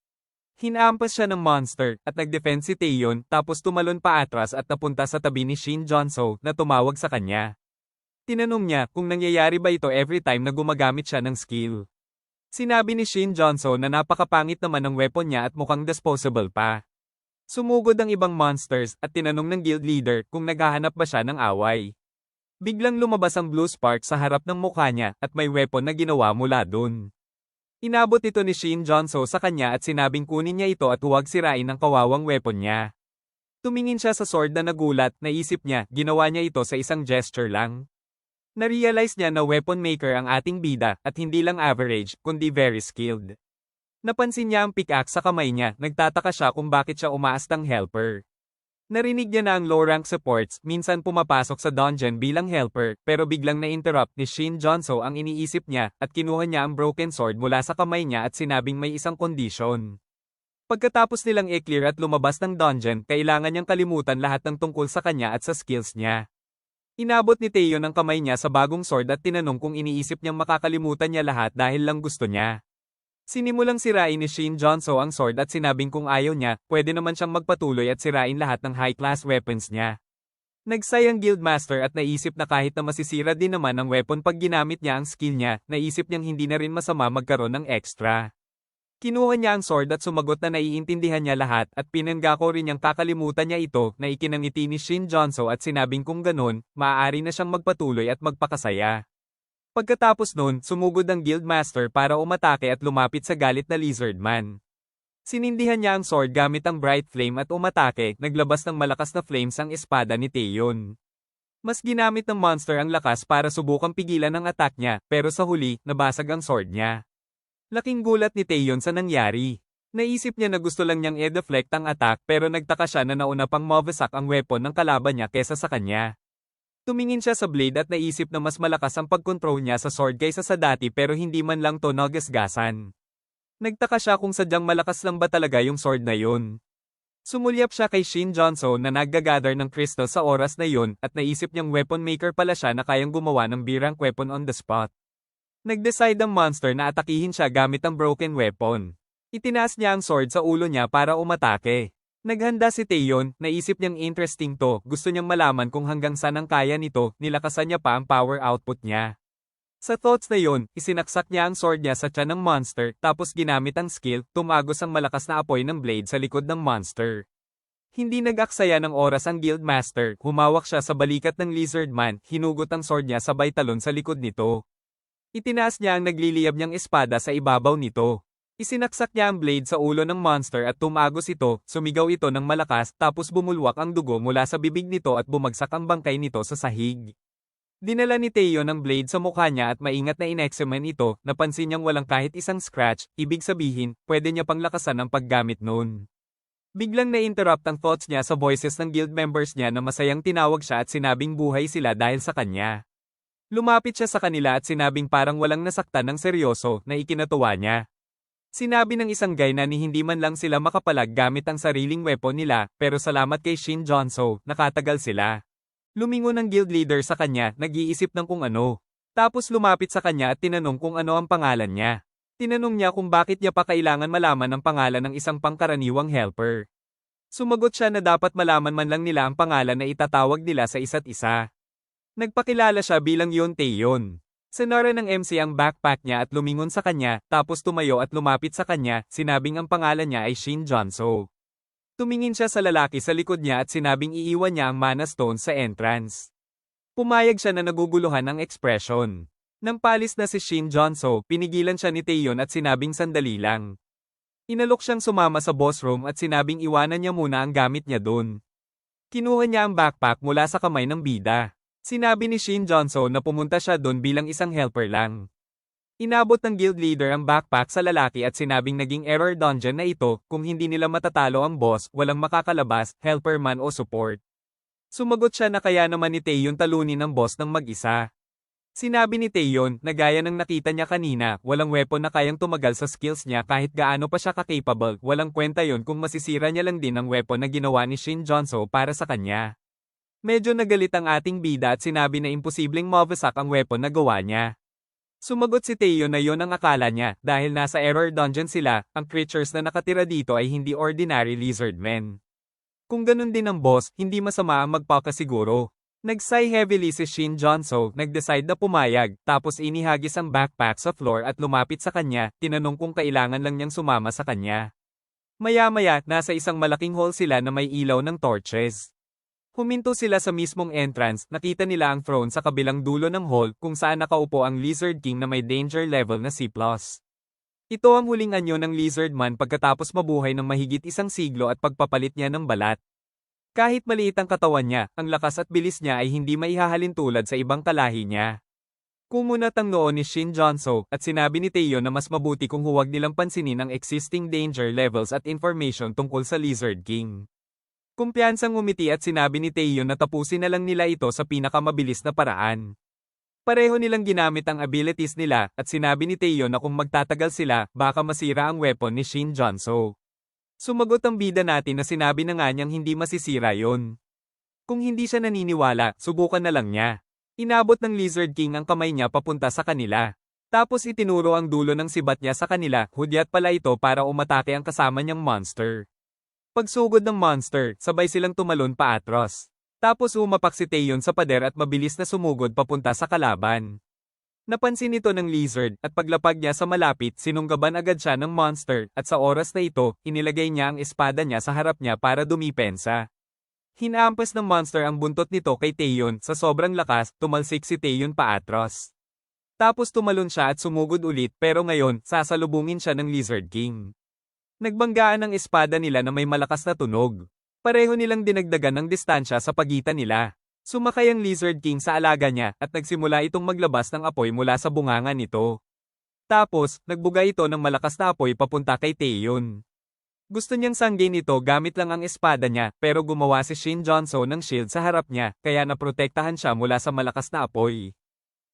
Hinampas siya ng monster, at nag-defend si Taeyeon, tapos tumalon pa atras at napunta sa tabi ni Shin Jonso, na tumawag sa kanya. Tinanong niya kung nangyayari ba ito every time na gumagamit siya ng skill. Sinabi ni Shin Jonso na napakapangit naman ng weapon niya at mukhang disposable pa. Sumugod ang ibang monsters, at tinanong ng guild leader kung naghahanap ba siya ng away. Biglang lumabas ang blue spark sa harap ng mukha niya, at may weapon na ginawa mula dun. Inabot ito ni Shin Jonso sa kanya at sinabing kunin niya ito at huwag sirain ang kawawang weapon niya. Tumingin siya sa sword na nagulat, naisip niya, ginawa niya ito sa isang gesture lang. Narealize niya na weapon maker ang ating bida, at hindi lang average, kundi very skilled. Napansin niya ang pickaxe sa kamay niya, nagtataka siya kung bakit siya umaastang helper. Narinig niya na ang low-rank supports, minsan pumapasok sa dungeon bilang helper, pero biglang na-interrupt ni Shin Jonso ang iniisip niya, at kinuha niya ang broken sword mula sa kamay niya at sinabing may isang condition. Pagkatapos nilang i-clear at lumabas ng dungeon, kailangan niyang kalimutan lahat ng tungkol sa kanya at sa skills niya. Inabot ni Taeyeon ang kamay niya sa bagong sword at tinanong kung iniisip niyang makakalimutan niya lahat dahil lang gusto niya. Sinimulang sirain ni Shin Jonso ang sword at sinabing kung ayaw niya, pwede naman siyang magpatuloy at sirain lahat ng high-class weapons niya. Nagsay ang guildmaster at naisip na kahit na masisira din naman ang weapon pag ginamit niya ang skill niya, naisip niyang hindi na rin masama magkaroon ng extra. Kinuha niya ang sword at sumagot na naiintindihan niya lahat at pinanggako rin niyang kakalimutan niya ito na ikinangiti ni Shin Jonso at sinabing kung ganun, maaari na siyang magpatuloy at magpakasaya. Pagkatapos nun, sumugod ang guildmaster para umatake at lumapit sa galit na lizard man. Sinindihan niya ang sword gamit ang bright flame at umatake, naglabas ng malakas na flames ang espada ni Taeyeon. Mas ginamit ng monster ang lakas para subukang pigilan ang attack niya, pero sa huli, nabasag ang sword niya. Laking gulat ni Taeyeon sa nangyari. Naisip niya na gusto lang niyang i-deflect ang attack pero nagtaka siya na nauna pang mawasak ang weapon ng kalaban niya kesa sa kanya. Tumingin siya sa blade at naisip na mas malakas ang pag-control niya sa sword kaysa sa dati pero hindi man lang to nagasgasan. Nagtaka siya kung sadyang malakas lang ba talaga yung sword na yun. Sumulyap siya kay Shin Johnso na naggagather ng crystal sa oras na yun at naisip niyang weapon maker pala siya na kayang gumawa ng B-rank weapon on the spot. Nag-decide ang monster na atakihin siya gamit ang broken weapon. Itinaas niya ang sword sa ulo niya para umatake. Naghanda si Taeyeon, naisip niyang interesting to, gusto niyang malaman kung hanggang saan ang kaya nito, nilakasan niya pa ang power output niya. Sa thoughts na yon, isinaksak niya ang sword niya sa tiyan ng monster, tapos ginamit ang skill, tumagos ang malakas na apoy ng blade sa likod ng monster. Hindi nag-aksaya ng oras ang guildmaster, humawak siya sa balikat ng lizard man, hinugot ang sword niya sabay talon sa likod nito. Itinaas niya ang nagliliyab niyang espada sa ibabaw nito. Isinaksak niya ang blade sa ulo ng monster at tumagos ito, sumigaw ito ng malakas, tapos bumulwak ang dugo mula sa bibig nito at bumagsak ang bangkay nito sa sahig. Dinala ni Taeyeon ang blade sa mukha niya at maingat na inexamine ito, napansin niyang walang kahit isang scratch, ibig sabihin, pwede niya pang lakasan ang paggamit nun. Biglang na-interrupt ang thoughts niya sa voices ng guild members niya na masayang tinawag siya at sinabing buhay sila dahil sa kanya. Lumapit siya sa kanila at sinabing parang walang nasaktan ng seryoso na ikinatuwa niya. Sinabi ng isang guy na ni hindi man lang sila makapalag gamit ang sariling weapon nila, pero salamat kay Shin Johnso, nakatagal sila. Lumingon ang guild leader sa kanya, nag-iisip ng kung ano. Tapos lumapit sa kanya at tinanong kung ano ang pangalan niya. Tinanong niya kung bakit niya pa kailangan malaman ang pangalan ng isang pangkaraniwang helper. Sumagot siya na dapat malaman man lang nila ang pangalan na itatawag nila sa isa't isa. Nagpakilala siya bilang Yon Taeyeon. Sinara ng MC ang backpack niya at lumingon sa kanya, tapos tumayo at lumapit sa kanya, sinabing ang pangalan niya ay Shin Johnso. Tumingin siya sa lalaki sa likod niya at sinabing iiwan niya ang mana stone sa entrance. Pumayag siya na naguguluhan ang ekspresyon. Nang palis na si Shin Johnso, pinigilan siya ni Taeyeon at sinabing sandali lang. Inalok siyang sumama sa boss room at sinabing iwanan niya muna ang gamit niya doon. Kinuha niya ang backpack mula sa kamay ng bida. Sinabi ni Shin Johnso na pumunta siya doon bilang isang helper lang. Inabot ng guild leader ang backpack sa lalaki at sinabing naging error dungeon na ito, kung hindi nila matatalo ang boss, walang makakalabas, helper man o support. Sumagot siya na kaya naman ni Taeyeon talunin ang boss ng mag-isa. Sinabi ni Taeyeon, na gaya ng nakita niya kanina, walang weapon na kayang tumagal sa skills niya kahit gaano pa siya ka-capable, walang kwenta yon kung masisira niya lang din ang weapon na ginawa ni Shin Johnso para sa kanya. Medyo nagalit ang ating bida at sinabi na imposibleng mawasak ang weapon na gawa niya. Sumagot si Taeyeon na yon ang akala niya, dahil nasa error dungeon sila, ang creatures na nakatira dito ay hindi ordinary lizard men. Kung ganun din ang boss, hindi masama ang magpakasiguro. Nag-sigh heavily si Shin Johnso, nag-decide na pumayag, tapos inihagis ang backpack sa floor at lumapit sa kanya, tinanong kung kailangan lang niyang sumama sa kanya. Maya-maya, nasa isang malaking hall sila na may ilaw ng torches. Huminto sila sa mismong entrance, nakita nila ang throne sa kabilang dulo ng hall kung saan nakaupo ang Lizard King na may danger level na C+. Ito ang huling anyo ng Lizard Man pagkatapos mabuhay ng mahigit isang siglo at pagpapalit niya ng balat. Kahit maliit ang katawan niya, ang lakas at bilis niya ay hindi maihahalin tulad sa ibang kalahi niya. Kumunat ang noo ni Shin Johnso at sinabi ni Taeyeon na mas mabuti kung huwag nilang pansinin ang existing danger levels at information tungkol sa Lizard King. Kumpiyansang ngumiti at sinabi ni Taeyeon na tapusin na lang nila ito sa pinakamabilis na paraan. Pareho nilang ginamit ang abilities nila at sinabi ni Taeyeon na kung magtatagal sila, baka masira ang weapon ni Shin Johnso. Sumagot ang bida natin na sinabi na nga niyang hindi masisira yon. Kung hindi siya naniniwala, subukan na lang niya. Inabot ng Lizard King ang kamay niya papunta sa kanila. Tapos itinuro ang dulo ng sibat niya sa kanila, hudyat pala ito para umatake ang kasama niyang monster. Pagsugod ng monster, sabay silang tumalon paatros. Tapos umapak si Taeyeon sa pader at mabilis na sumugod papunta sa kalaban. Napansin ito ng lizard at paglapag niya sa malapit sinunggaban agad siya ng monster at sa oras na ito, inilagay niya ang espada niya sa harap niya para dumipensa. Hinampas ng monster ang buntot nito kay Taeyeon sa sobrang lakas, tumalsik si Taeyeon paatros. Tapos tumalon siya at sumugod ulit pero ngayon, sasalubungin siya ng Lizard King. Nagbanggaan ang espada nila na may malakas na tunog. Pareho nilang dinagdagan ng distansya sa pagitan nila. Sumakay ang Lizard King sa alaga niya at nagsimula itong maglabas ng apoy mula sa bunganga nito. Tapos, nagbuga ito ng malakas na apoy papunta kay Taeyeon. Gusto niyang sanggin ito gamit lang ang espada niya pero gumawa si Shin Johnso ng shield sa harap niya kaya naprotektahan siya mula sa malakas na apoy.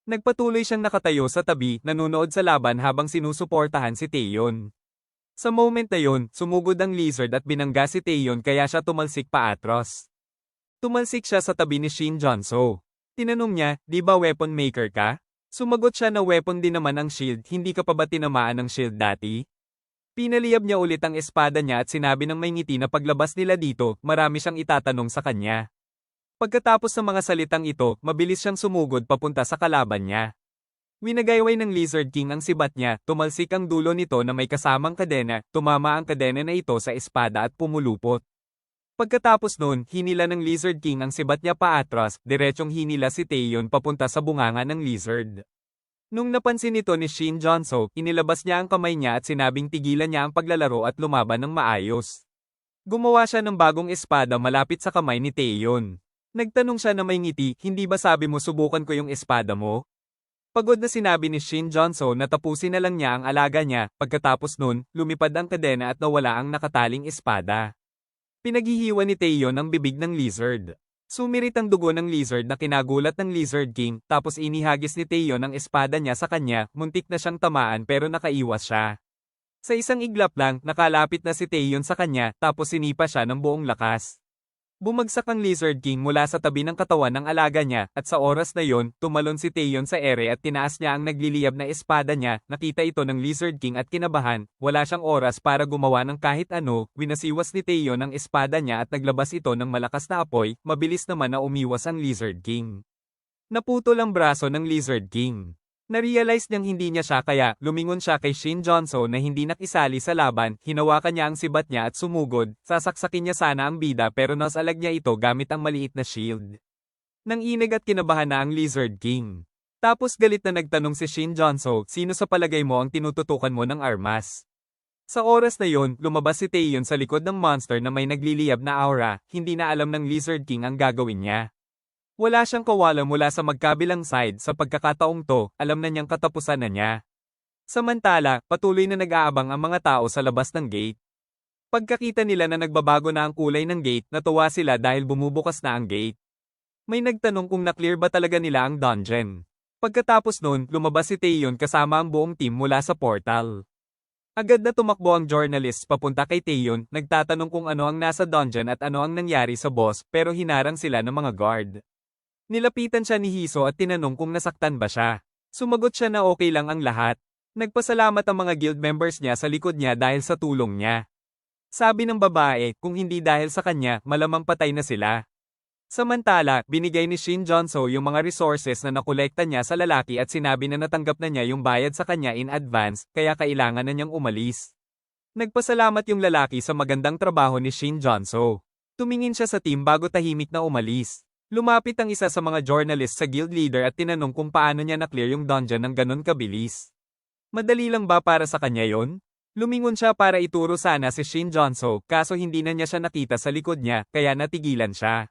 Nagpatuloy siyang nakatayo sa tabi, nanunood sa laban habang sinusuportahan si Taeyeon. Sa moment na yun, sumugod ang lizard at binangga si Taeyeon kaya siya tumalsik paatros. Tumalsik siya sa tabi ni Shin Jonso. Tinanong niya, di ba weapon maker ka? Sumagot siya na weapon din naman ang shield, hindi ka pa ba tinamaan ng shield dati? Pinaliyab niya ulit ang espada niya at sinabi ng may ngiti na paglabas nila dito, marami siyang itatanong sa kanya. Pagkatapos ng mga salitang ito, mabilis siyang sumugod papunta sa kalaban niya. Winagayway ng Lizard King ang sibat niya, tumalsik ang dulo nito na may kasamang kadena, tumama ang kadena na ito sa espada at pumulupot. Pagkatapos nun, hinila ng Lizard King ang sibat niya paatras, diretsyong hinila si Taeyeon papunta sa bunganga ng lizard. Nung napansin nito ni Shin Jonso, inilabas niya ang kamay niya at sinabing tigilan niya ang paglalaro at lumaban ng maayos. Gumawa siya ng bagong espada malapit sa kamay ni Taeyeon. Nagtanong siya na may ngiti, hindi ba sabi mo subukan ko yung espada mo? Pagod na sinabi ni Shin Jonso na tapusin na lang niya ang alaga niya, pagkatapos nun, lumipad ang kadena at nawala ang nakataling espada. Pinaghihiwa ni Taeyeon ang bibig ng lizard. Sumirit ang dugo ng lizard na kinagulat ng Lizard King, tapos inihagis ni Taeyeon ang espada niya sa kanya, muntik na siyang tamaan pero nakaiwas siya. Sa isang iglap lang, nakalapit na si Taeyeon sa kanya, tapos sinipa siya ng buong lakas. Bumagsak ang Lizard King mula sa tabi ng katawan ng alaga niya, at sa oras na yon, tumalon si Taeyeon sa ere at tinaas niya ang nagliliyab na espada niya, nakita ito ng Lizard King at kinabahan, wala siyang oras para gumawa ng kahit ano, winasiwas ni Taeyeon ang espada niya at naglabas ito ng malakas na apoy, mabilis naman na umiwas ang Lizard King. Naputol ang braso ng Lizard King. Narealize niyang hindi niya siya kaya, lumingon siya kay Shin Jonso na hindi nakisali sa laban, hinawakan niya ang sibat niya at sumugod, sasaksakin niya sana ang bida pero nasalag niya ito gamit ang maliit na shield. Nang inig at kinabahan na ang Lizard King. Tapos galit na nagtanong si Shin Jonso, sino sa palagay mo ang tinututukan mo ng armas? Sa oras na yon, lumabas si Taeyeon sa likod ng monster na may nagliliyab na aura, hindi na alam ng Lizard King ang gagawin niya. Wala siyang kawala mula sa magkabilang side sa pagkakataong to, alam na niyang katapusan na niya. Samantala, patuloy na nag-aabang ang mga tao sa labas ng gate. Pagkakita nila na nagbabago na ang kulay ng gate, natuwa sila dahil bumubukas na ang gate. May nagtanong kung na-clear ba talaga nila ang dungeon. Pagkatapos nun, lumabas si Taeyeon kasama ang buong team mula sa portal. Agad na tumakbo ang journalist papunta kay Taeyeon, nagtatanong kung ano ang nasa dungeon at ano ang nangyari sa boss, pero hinarang sila ng mga guard. Nilapitan siya ni Hiso at tinanong kung nasaktan ba siya. Sumagot siya na okay lang ang lahat. Nagpasalamat ang mga guild members niya sa likod niya dahil sa tulong niya. Sabi ng babae, kung hindi dahil sa kanya, malamang patay na sila. Samantala, binigay ni Shin Jonso yung mga resources na nakolekta niya sa lalaki at sinabi na natanggap na niya yung bayad sa kanya in advance, kaya kailangan na niyang umalis. Nagpasalamat yung lalaki sa magandang trabaho ni Shin Jonso. Tumingin siya sa team bago tahimik na umalis. Lumapit ang isa sa mga journalist sa guild leader at tinanong kung paano niya na-clear yung dungeon ng ganon kabilis. Madali lang ba para sa kanya yon? Lumingon siya para ituro sana si Shin Jonso, kaso hindi na niya siya nakita sa likod niya, kaya natigilan siya.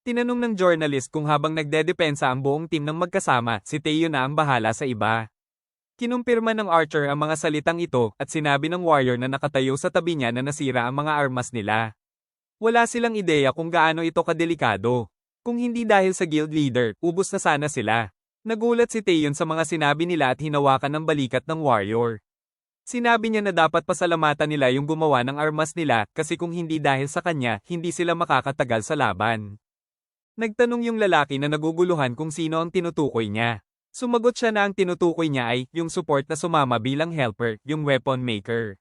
Tinanong ng journalist kung habang nagdedepensa ang buong team ng magkasama, si Taeyeon na ang bahala sa iba. Kinumpirma ng Archer ang mga salitang ito, at sinabi ng warrior na nakatayo sa tabi niya na nasira ang mga armas nila. Wala silang ideya kung gaano ito kadelikado. Kung hindi dahil sa guild leader, ubos na sana sila. Nagulat si Taeyeon sa mga sinabi nila at hinawakan ng balikat ng warrior. Sinabi niya na dapat pasalamatan nila yung gumawa ng armas nila kasi kung hindi dahil sa kanya, hindi sila makakatagal sa laban. Nagtanong yung lalaki na naguguluhan kung sino ang tinutukoy niya. Sumagot siya na ang tinutukoy niya ay yung support na sumama bilang helper, yung weapon maker.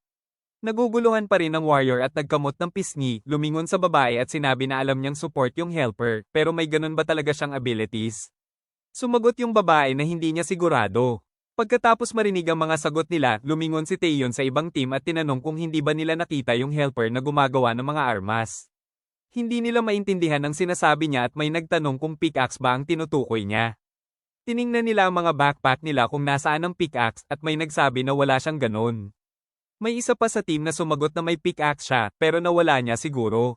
Naguguluhan pa rin ang warrior at nagkamot ng pisngi, lumingon sa babae at sinabi na alam niyang support yung helper, pero may ganun ba talaga siyang abilities? Sumagot yung babae na hindi niya sigurado. Pagkatapos marinig ang mga sagot nila, lumingon si Taeyeon sa ibang team at tinanong kung hindi ba nila nakita yung helper na gumagawa ng mga armas. Hindi nila maintindihan ang sinasabi niya at may nagtanong kung pickaxe ba ang tinutukoy niya. Tiningnan nila ang mga backpack nila kung nasaan ang pickaxe at may nagsabi na wala siyang ganun. May isa pa sa team na sumagot na may pickaxe siya pero nawala niya siguro.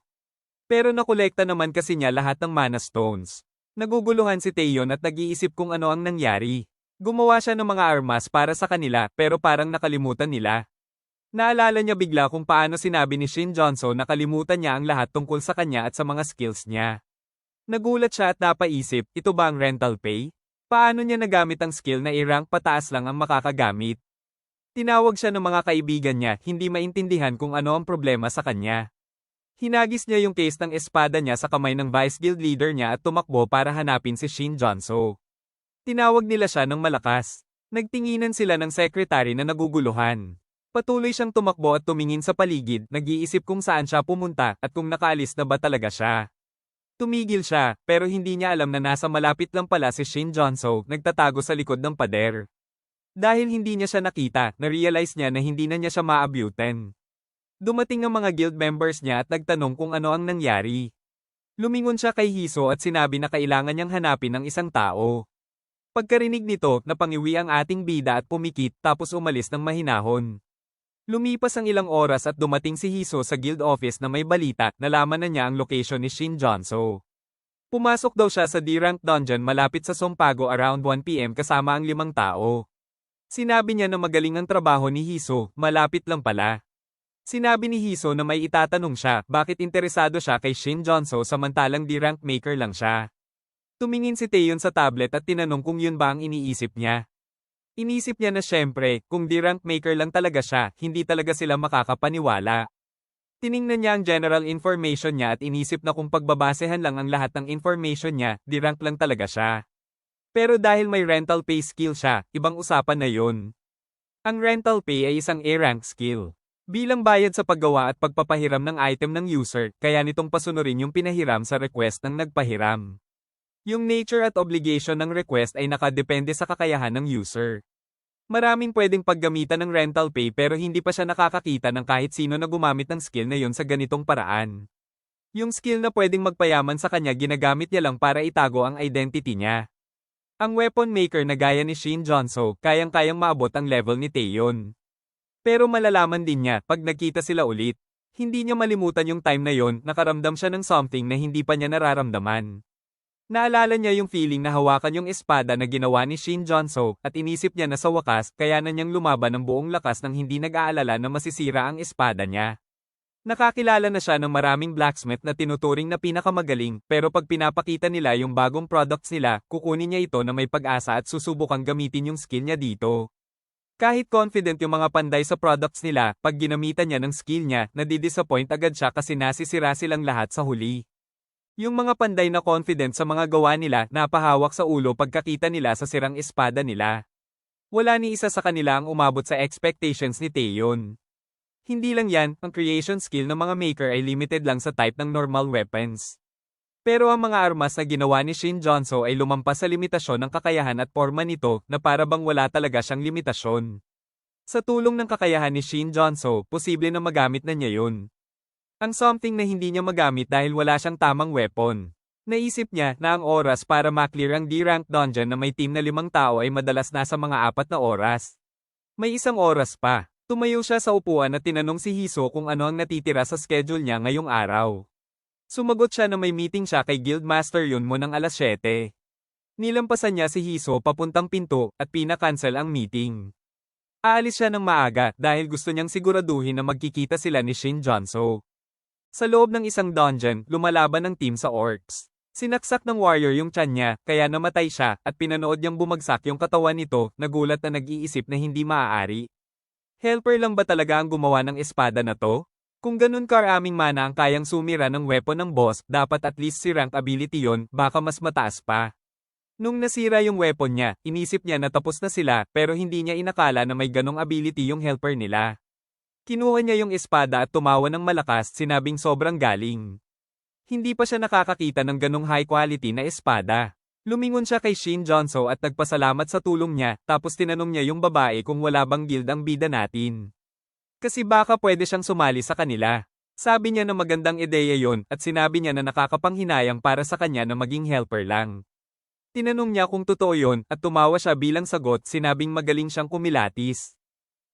Pero nakolekta naman kasi niya lahat ng mana stones. Naguguluhan si Taeyeon at nag-iisip kung ano ang nangyari. Gumawa siya ng mga armas para sa kanila pero parang nakalimutan nila. Naalala niya bigla kung paano sinabi ni Shin Jonso na kalimutan niya ang lahat tungkol sa kanya at sa mga skills niya. Nagulat siya at napaisip, ito ba ang rental pay? Paano niya nagamit ang skill na i-rank pataas lang ang makakagamit? Tinawag siya ng mga kaibigan niya, hindi maintindihan kung ano ang problema sa kanya. Hinagis niya yung case ng espada niya sa kamay ng Vice Guild leader niya at tumakbo para hanapin si Shin Jonso. Tinawag nila siya ng malakas. Nagtinginan sila ng sekretary na naguguluhan. Patuloy siyang tumakbo at tumingin sa paligid, nag-iisip kung saan siya pumunta at kung nakaalis na ba talaga siya. Tumigil siya, pero hindi niya alam na nasa malapit lang pala si Shin Jonso, nagtatago sa likod ng pader. Dahil hindi niya siya nakita, na-realize niya na hindi na niya siya maabutan. Dumating ang mga guild members niya at nagtanong kung ano ang nangyari. Lumingon siya kay Hiso at sinabi na kailangan niyang hanapin ang isang tao. Pagkarinig nito, napangiwi ang ating bida at pumikit tapos umalis ng mahinahon. Lumipas ang ilang oras at dumating si Hiso sa guild office na may balita, nalaman na niya ang location ni Shin Jonso. Pumasok daw siya sa D-rank dungeon malapit sa Sompago around 1 PM kasama ang 5 tao. Sinabi niya na magaling ang trabaho ni Hiso, malapit lang pala. Sinabi ni Hiso na may itatanong siya, bakit interesado siya kay Shin Jonso samantalang D-rank maker lang siya. Tumingin si Taeyon sa tablet at tinanong kung yun ba ang iniisip niya. Inisip niya na syempre, kung D-rank maker lang talaga siya, hindi talaga sila makakapaniwala. Tiningnan niya ang general information niya at inisip na kung pagbabasehan lang ang lahat ng information niya, D-rank lang talaga siya. Pero dahil may rental pay skill siya, ibang usapan na yun. Ang rental pay ay isang A-rank skill. Bilang bayad sa paggawa at pagpapahiram ng item ng user, kaya nitong pasunurin yung pinahiram sa request ng nagpahiram. Yung nature at obligation ng request ay nakadepende sa kakayahan ng user. Maraming pwedeng paggamitan ng rental pay pero hindi pa siya nakakakita ng kahit sino na gumamit ng skill na yun sa ganitong paraan. Yung skill na pwedeng magpayaman sa kanya ginagamit niya lang para itago ang identity niya. Ang weapon maker na gaya ni Shin Jonso, kayang-kayang maabot ang level ni Taeyon. Pero malalaman din niya, pag nagkita sila ulit, hindi niya malimutan yung time na yon, nakaramdam siya ng something na hindi pa niya nararamdaman. Naalala niya yung feeling na hawakan yung espada na ginawa ni Shin Jonso, at inisip niya na sa wakas, kaya na niyang lumaban ng buong lakas nang hindi nag-aalala na masisira ang espada niya. Nakakilala na siya ng maraming blacksmith na tinuturing na pinakamagaling, pero pag pinapakita nila yung bagong products nila, kukunin niya ito na may pag-asa at susubukang gamitin yung skill niya dito. Kahit confident yung mga panday sa products nila, pag ginamitan niya ng skill niya, nadidisappoint agad siya kasi nasisira silang lahat sa huli. Yung mga panday na confident sa mga gawa nila, napahawak sa ulo pagkakita nila sa sirang espada nila. Wala ni isa sa kanila ang umabot sa expectations ni Taeyon. Hindi lang yan, ang creation skill ng mga maker ay limited lang sa type ng normal weapons. Pero ang mga armas na ginawa ni Shin Jonso ay lumampas sa limitasyon ng kakayahan at forma nito na para bang wala talaga siyang limitasyon. Sa tulong ng kakayahan ni Shin Jonso, posible na magamit na niya yun. Ang something na hindi niya magamit dahil wala siyang tamang weapon. Naisip niya na ang oras para maklear ang D-rank dungeon na may team na 5 tao ay madalas nasa mga 4 na oras. May 1 oras pa. Tumayo siya sa upuan at tinanong si Hiso kung ano ang natitira sa schedule niya ngayong araw. Sumagot siya na may meeting siya kay Guildmaster Yunmo ng alas 7. Nilampasan niya si Hiso papuntang pinto at pina-cancel ang meeting. Aalis siya ng maaga dahil gusto niyang siguraduhin na magkikita sila ni Shin Jonso. Sa loob ng isang dungeon, lumalaban ng team sa orcs. Sinaksak ng warrior yung tiyan niya, kaya namatay siya at pinanood niyang bumagsak yung katawan nito, nagulat na nag-iisip na hindi maaari. Helper lang ba talaga ang gumawa ng espada na to? Kung ganun karaming mana ang kayang sumira ng weapon ng boss, dapat at least si rank ability yon, baka mas mataas pa. Nung nasira yung weapon niya, inisip niya na tapos na sila, pero hindi niya inakala na may ganong ability yung helper nila. Kinuha niya yung espada at tumawa ng malakas, sinabing sobrang galing. Hindi pa siya nakakakita ng ganong high quality na espada. Lumingon siya kay Shin Jonso at nagpasalamat sa tulong niya, tapos tinanong niya yung babae kung wala bang guild ang bida natin. Kasi baka pwede siyang sumali sa kanila. Sabi niya na magandang ideya yon at sinabi niya na nakakapanghinayang para sa kanya na maging helper lang. Tinanong niya kung totoo yon at tumawa siya bilang sagot, sinabing magaling siyang kumilatis.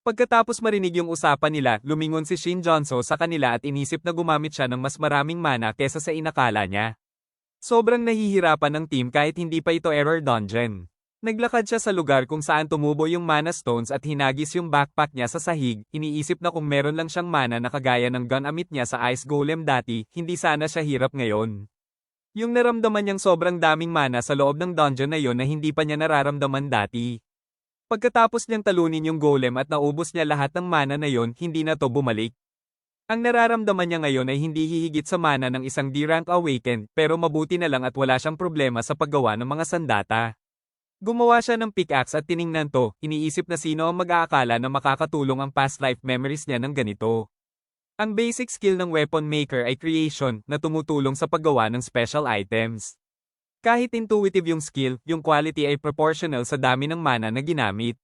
Pagkatapos marinig yung usapan nila, lumingon si Shin Jonso sa kanila at inisip na gumamit siya ng mas maraming mana kesa sa inakala niya. Sobrang nahihirapan ng team kahit hindi pa ito error dungeon. Naglakad siya sa lugar kung saan tumubo yung mana stones at hinagis yung backpack niya sa sahig, iniisip na kung meron lang siyang mana na kagaya ng gun amit niya sa ice golem dati, hindi sana siya hirap ngayon. Yung naramdaman niyang sobrang daming mana sa loob ng dungeon na yon na hindi pa niya nararamdaman dati. Pagkatapos niyang talunin yung golem at naubos niya lahat ng mana na yon, hindi na to bumalik. Ang nararamdaman niya ngayon ay hindi hihigit sa mana ng isang D-rank awakened, pero mabuti na lang at wala siyang problema sa paggawa ng mga sandata. Gumawa siya ng pickaxe at tiningnan to, iniisip na sino ang mag-aakala na makakatulong ang past life memories niya ng ganito. Ang basic skill ng weapon maker ay creation, na tumutulong sa paggawa ng special items. Kahit intuitive yung skill, yung quality ay proportional sa dami ng mana na ginamit.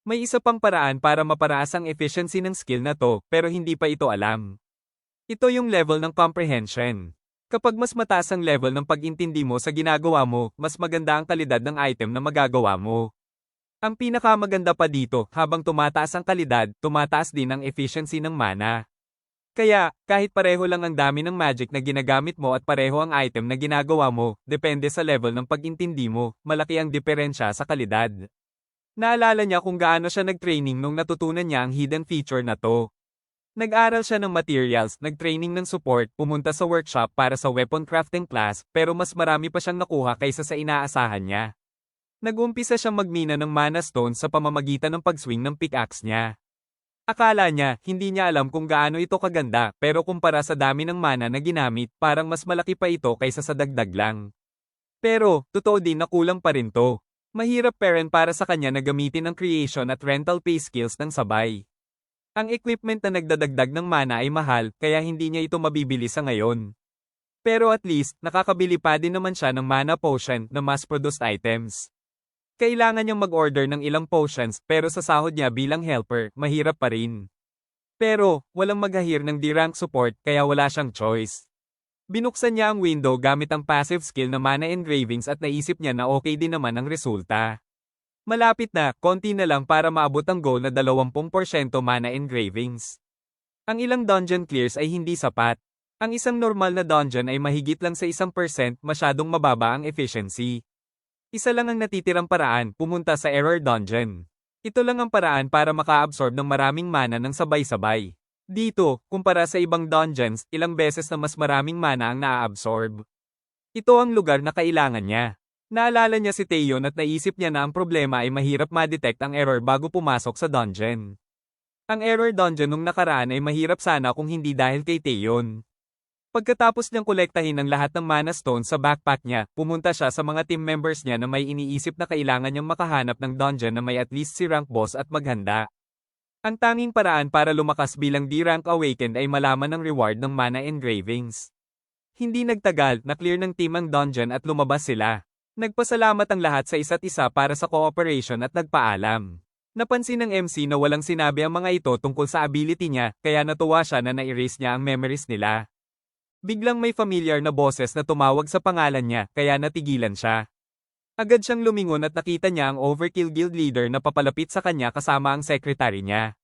May isa pang paraan para maparaas ang efficiency ng skill na to, pero hindi pa ito alam. Ito yung level ng comprehension. Kapag mas mataas ang level ng pag-intindi mo sa ginagawa mo, mas maganda ang kalidad ng item na magagawa mo. Ang pinakamaganda pa dito, habang tumataas ang kalidad, tumataas din ang efficiency ng mana. Kaya, kahit pareho lang ang dami ng magic na ginagamit mo at pareho ang item na ginagawa mo, depende sa level ng pag-intindi mo, malaki ang diferensya sa kalidad. Naalala niya kung gaano siya nag-training nung natutunan niya ang hidden feature na to. Nag-aral siya ng materials, nag-training ng support, pumunta sa workshop para sa weapon crafting class, pero mas marami pa siyang nakuha kaysa sa inaasahan niya. Nag-umpisa siyang magmina ng mana stones sa pamamagitan ng pag-swing ng pickaxe niya. Akala niya, hindi niya alam kung gaano ito kaganda, pero kumpara sa dami ng mana na ginamit, parang mas malaki pa ito kaysa sa dagdag lang. Pero, totoo din na kulang pa rin to. Mahirap pa rin para sa kanya na gamitin ang creation at rental pay skills ng sabay. Ang equipment na nagdadagdag ng mana ay mahal, kaya hindi niya ito mabibili sa ngayon. Pero at least, nakakabili pa din naman siya ng mana potion na mass-produced items. Kailangan niyang mag-order ng ilang potions, pero sa sahod niya bilang helper, mahirap pa rin. Pero, walang mag-hire ng D-rank support, kaya wala siyang choice. Binuksan niya ang window gamit ang passive skill na mana engravings at naisip niya na okay din naman ang resulta. Malapit na, konti na lang para maabot ang goal na 20% mana engravings. Ang ilang dungeon clears ay hindi sapat. Ang isang normal na dungeon ay mahigit lang sa 1%, masyadong mababa ang efficiency. Isa lang ang natitirang paraan, pumunta sa error dungeon. Ito lang ang paraan para maka-absorb ng maraming mana ng sabay-sabay. Dito, kumpara sa ibang dungeons, ilang beses na mas maraming mana ang naa-absorb. Ito ang lugar na kailangan niya. Naalala niya si Taeyon at naisip niya na ang problema ay mahirap ma-detect ang error bago pumasok sa dungeon. Ang error dungeon nung nakaraan ay mahirap sana kung hindi dahil kay Taeyon. Pagkatapos niyang kolektahin ang lahat ng mana stones sa backpack niya, pumunta siya sa mga team members niya na may iniisip na kailangan niyang makahanap ng dungeon na may at least si rank boss at maghanda. Ang tanging paraan para lumakas bilang D-rank awakened ay malaman ng reward ng mana engravings. Hindi nagtagal, na-clear ng team ang dungeon at lumabas sila. Nagpasalamat ang lahat sa isa't isa para sa cooperation at nagpaalam. Napansin ng MC na walang sinabi ang mga ito tungkol sa ability niya, kaya natuwa siya na na-erase niya ang memories nila. Biglang may familiar na boses na tumawag sa pangalan niya, kaya natigilan siya. Agad siyang lumingon at nakita niya ang Overkill Guild leader na papalapit sa kanya kasama ang secretary niya.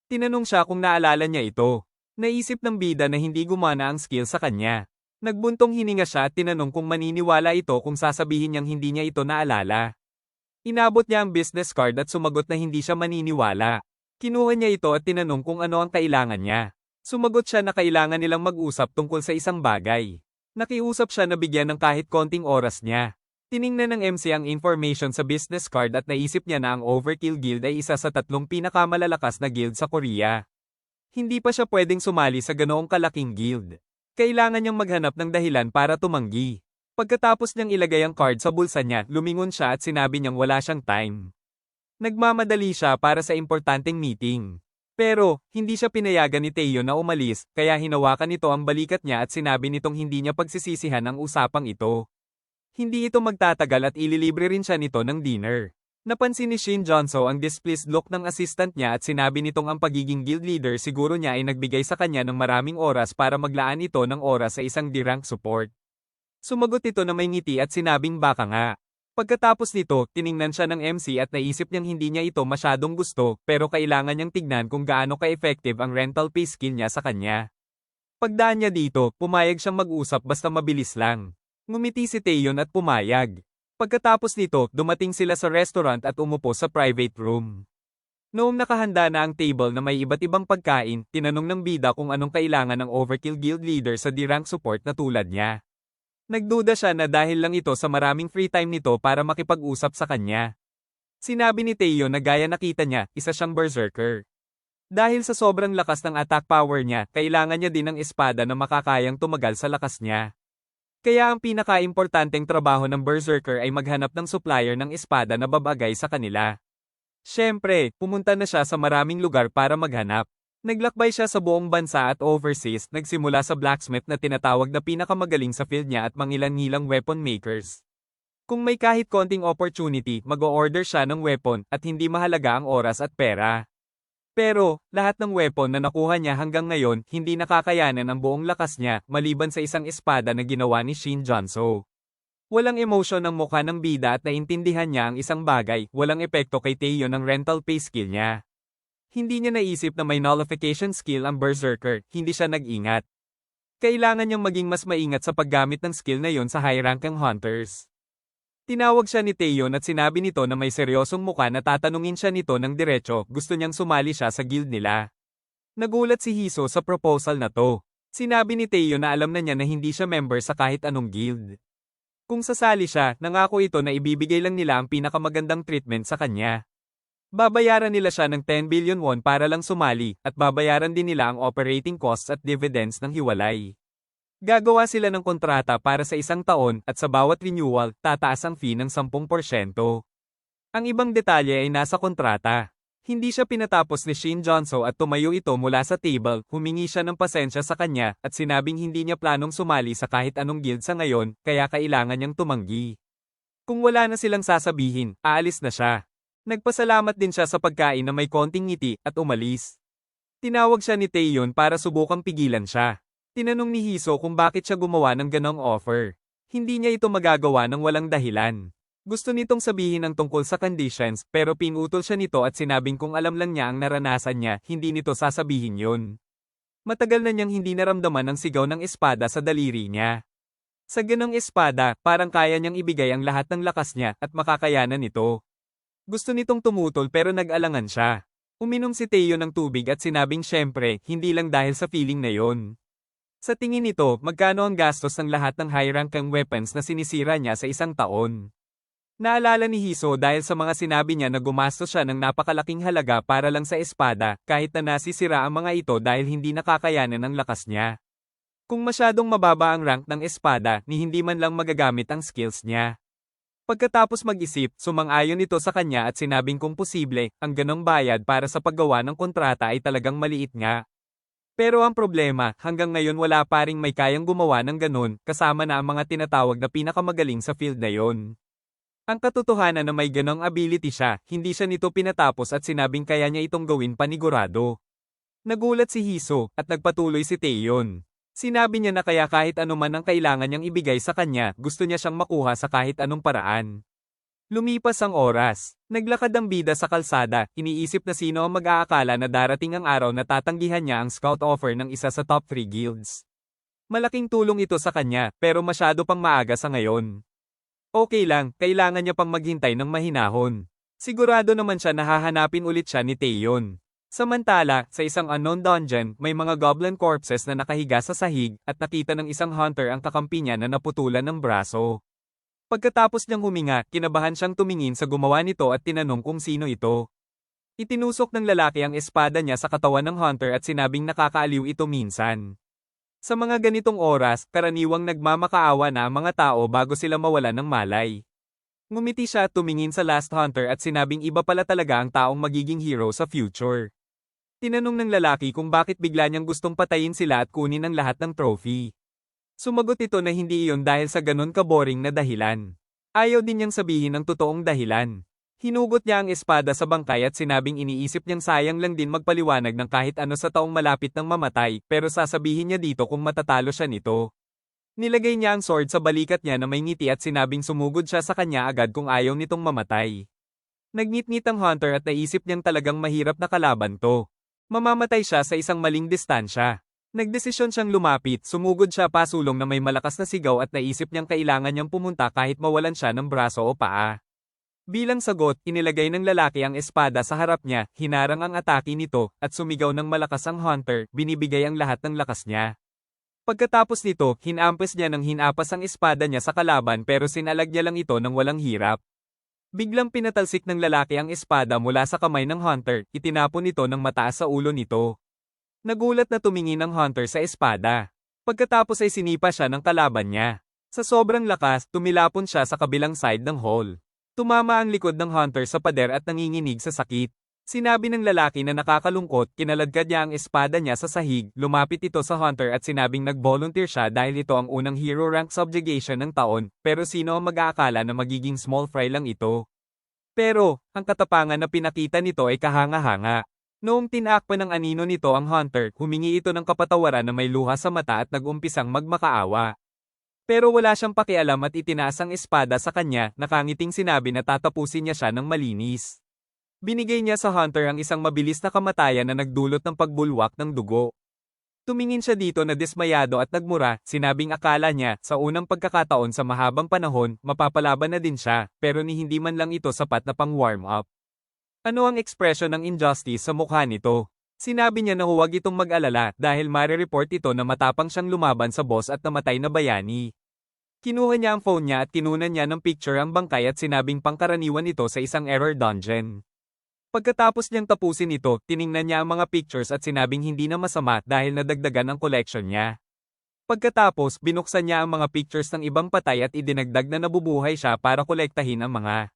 Tinanong siya kung naalala niya ito. Naisip ng bida na hindi gumana ang skill sa kanya. Nagbuntong hininga siya at tinanong kung maniniwala ito kung sasabihin niyang hindi niya ito naalala. Inabot niya ang business card at sumagot na hindi siya maniniwala. Kinuha niya ito at tinanong kung ano ang kailangan niya. Sumagot siya na kailangan nilang mag-usap tungkol sa isang bagay. Nakiusap siya na bigyan ng kahit konting oras niya. Tiningnan ng MC ang information sa business card at naisip niya na ang Overkill Guild ay isa sa 3 pinakamalalakas na guild sa Korea. Hindi pa siya pwedeng sumali sa ganoong kalaking guild. Kailangan niyang maghanap ng dahilan para tumanggi. Pagkatapos niyang ilagay ang card sa bulsa niya, lumingon siya at sinabi niyang wala siyang time. Nagmamadali siya para sa importanteng meeting. Pero, hindi siya pinayagan ni Taeyon na umalis, kaya hinawakan nito ang balikat niya at sinabi nitong hindi niya pagsisisihan ang usapang ito. Hindi ito magtatagal at ililibre rin siya nito ng dinner. Napansin ni Shin Jonso ang displeased look ng assistant niya at sinabi nitong ang pagiging guild leader siguro niya ay nagbigay sa kanya ng maraming oras para maglaan ito ng oras sa isang D-rank support. Sumagot ito na may ngiti at sinabing baka nga. Pagkatapos nito, tiningnan siya ng MC at naisip niyang hindi niya ito masyadong gusto, pero kailangan niyang tignan kung gaano ka-effective ang rental pay skill niya sa kanya. Pagdaan niya dito, pumayag siyang mag-usap basta mabilis lang. Ngumiti si Taeyon at pumayag. Pagkatapos nito, dumating sila sa restaurant at umupo sa private room. Noong nakahanda na ang table na may iba't ibang pagkain, tinanong ng bida kung anong kailangan ng Overkill Guild leader sa D-rank support na tulad niya. Nagduda siya na dahil lang ito sa maraming free time nito para makipag-usap sa kanya. Sinabi ni Teo na gaya nakita niya, isa siyang berserker. Dahil sa sobrang lakas ng attack power niya, kailangan niya din ng espada na makakayang tumagal sa lakas niya. Kaya ang pinaka-importanteng trabaho ng berserker ay maghanap ng supplier ng espada na babagay sa kanila. Siyempre, pumunta na siya sa maraming lugar para maghanap. Naglakbay siya sa buong bansa at overseas, nagsimula sa blacksmith na tinatawag na pinakamagaling sa field niya at mangilan-ngilang weapon makers. Kung may kahit konting opportunity, mag-o-order siya ng weapon at hindi mahalaga ang oras at pera. Pero, lahat ng weapon na nakuha niya hanggang ngayon, hindi nakakayanan ang buong lakas niya, maliban sa isang espada na ginawa ni Shin Junso. Walang emosyon ang mukha ng bida at naintindihan niya ang isang bagay, walang epekto kay Teo ng rental pay skill niya. Hindi niya naisip na may nullification skill ang berserker, hindi siya nag-ingat. Kailangan niyang maging mas maingat sa paggamit ng skill na yon sa high-ranking hunters. Tinawag siya ni Taeyeon at sinabi nito na may seryosong mukha na tatanungin siya nito ng diretso, gusto niyang sumali siya sa guild nila. Nagulat si Hiso sa proposal na to. Sinabi ni Taeyeon na alam na niya na hindi siya member sa kahit anong guild. Kung sasali siya, nangako ito na ibibigay lang nila ang pinakamagandang treatment sa kanya. Babayaran nila siya ng 10 billion won para lang sumali, at babayaran din nila ang operating costs at dividends ng hiwalay. Gagawa sila ng kontrata para sa 1 taon, at sa bawat renewal, tataas ang fee ng 10%. Ang ibang detalye ay nasa kontrata. Hindi siya pinatapos ni Shin Junso at tumayo ito mula sa table, humingi siya ng pasensya sa kanya, at sinabing hindi niya planong sumali sa kahit anong guild sa ngayon, kaya kailangan niyang tumanggi. Kung wala na silang sasabihin, aalis na siya. Nagpasalamat din siya sa pagkain na may konting ngiti, at umalis. Tinawag siya ni Taeyeon para subukang pigilan siya. Tinanong ni Hiso kung bakit siya gumawa ng ganong offer. Hindi niya ito magagawa ng walang dahilan. Gusto nitong sabihin ang tungkol sa conditions, pero pinutol siya nito at sinabing kung alam lang niya ang naranasan niya, hindi nito sasabihin yun. Matagal na niyang hindi naramdaman ang sigaw ng espada sa daliri niya. Sa ganong espada, parang kaya niyang ibigay ang lahat ng lakas niya at makakayanan nito. Gusto nitong tumutol pero nag-alangan siya. Uminom si Teo ng tubig at sinabing syempre, hindi lang dahil sa feeling na yon. Sa tingin nito, magkano ang gastos ng lahat ng high-ranking weapons na sinisira niya sa 1 taon. Naalala ni Hiso dahil sa mga sinabi niya na gumastos siya ng napakalaking halaga para lang sa espada, kahit na nasisira ang mga ito dahil hindi nakakayanan ang lakas niya. Kung masyadong mababa ang rank ng espada, ni hindi man lang magagamit ang skills niya. Pagkatapos mag-isip, sumang-ayon ito sa kanya at sinabing kung posible, ang ganong bayad para sa paggawa ng kontrata ay talagang maliit nga. Pero ang problema, hanggang ngayon wala pa ring may kayang gumawa ng ganon, kasama na ang mga tinatawag na pinakamagaling sa field na yon. Ang katotohanan na may ganong ability siya, hindi siya nito pinatapos at sinabing kaya niya itong gawin panigurado. Nagulat si Hiso, at nagpatuloy si Taeyeon. Sinabi niya na kaya kahit ano man ang kailangan niyang ibigay sa kanya, gusto niya siyang makuha sa kahit anong paraan. Lumipas ang oras. Naglakad ang bida sa kalsada, iniisip na sino ang mag-aakala na darating ang araw na tatanggihan niya ang scout offer ng isa sa top 3 guilds. Malaking tulong ito sa kanya, pero masyado pang maaga sa ngayon. Okay lang, kailangan niya pang maghintay ng mahinahon. Sigurado naman siya na hahanapin ulit siya ni Taeyeon. Samantala, sa isang unknown dungeon, may mga goblin corpses na nakahiga sa sahig, at nakita ng isang hunter ang kakampi niya na naputulan ng braso. Pagkatapos niyang huminga, kinabahan siyang tumingin sa gumawa nito at tinanong kung sino ito. Itinusok ng lalaki ang espada niya sa katawan ng hunter at sinabing nakakaaliw ito minsan. Sa mga ganitong oras, karaniwang nagmamakaawa na ang mga tao bago sila mawalan ng malay. Ngumiti siya at tumingin sa last hunter at sinabing iba pala talaga ang taong magiging hero sa future. Tinanong ng lalaki kung bakit bigla niyang gustong patayin sila at kunin ang lahat ng trophy. Sumagot ito na hindi iyon dahil sa ganon kaboring na dahilan. Ayaw din niyang sabihin ang totoong dahilan. Hinugot niya ang espada sa bangkay at sinabing iniisip niyang sayang lang din magpaliwanag ng kahit ano sa taong malapit ng mamatay, pero sasabihin niya dito kung matatalo siya nito. Nilagay niya ang sword sa balikat niya na may ngiti at sinabing sumugod siya sa kanya agad kung ayaw nitong mamatay. Nagngit-ngit ang hunter at naisip niyang talagang mahirap na kalaban to. Mamamatay siya sa isang maling distansya. Nagdesisyon siyang lumapit, sumugod siya pasulong na may malakas na sigaw at naisip niyang kailangan niyang pumunta kahit mawalan siya ng braso o paa. Bilang sagot, inilagay ng lalaki ang espada sa harap niya, hinarang ang atake nito, at sumigaw ng malakas ang hunter, binibigay ang lahat ng lakas niya. Pagkatapos nito, hinampas niya ng hinapas ang espada niya sa kalaban pero sinalag niya lang ito ng walang hirap. Biglang pinatalsik ng lalaki ang espada mula sa kamay ng hunter, itinapon ito ng mataas sa ulo nito. Nagulat na tumingin ang hunter sa espada. Pagkatapos ay sinipa siya ng kalaban niya. Sa sobrang lakas, tumilapon siya sa kabilang side ng hall. Tumama ang likod ng hunter sa pader at nanginginig sa sakit. Sinabi ng lalaki na nakakalungkot, kinaladkad niya ang espada niya sa sahig, lumapit ito sa hunter at sinabing nag-volunteer siya dahil ito ang unang hero rank subjugation ng taon, pero sino ang mag-aakala na magiging small fry lang ito? Pero, ang katapangan na pinakita nito ay kahanga-hanga. Noong tinakpan ng anino nito ang hunter, humingi ito ng kapatawaran na may luha sa mata at nag-umpisang magmakaawa. Pero wala siyang pakialam at itinaas ang espada sa kanya, nakangiting sinabi na tatapusin niya siya ng malinis. Binigay niya sa hunter ang isang mabilis na kamatayan na nagdulot ng pagbulwak ng dugo. Tumingin siya dito na dismayado at nagmura, sinabing akala niya, sa unang pagkakataon sa mahabang panahon, mapapalaban na din siya, pero ni hindi man lang ito sapat na pang-warm up. Ano ang ekspresyon ng injustice sa mukha nito? Sinabi niya na huwag itong mag-alala dahil mare-report ito na matapang siyang lumaban sa boss at namatay na bayani. Kinuha niya ang phone niya at kinunan niya ng picture ang bangkay at sinabing pangkaraniwan ito sa isang error dungeon. Pagkatapos niyang tapusin ito, tiningnan niya ang mga pictures at sinabing hindi na masama dahil nadagdagan ang collection niya. Pagkatapos, binuksan niya ang mga pictures ng ibang patay at idinagdag na nabubuhay siya para kolektahin ang mga.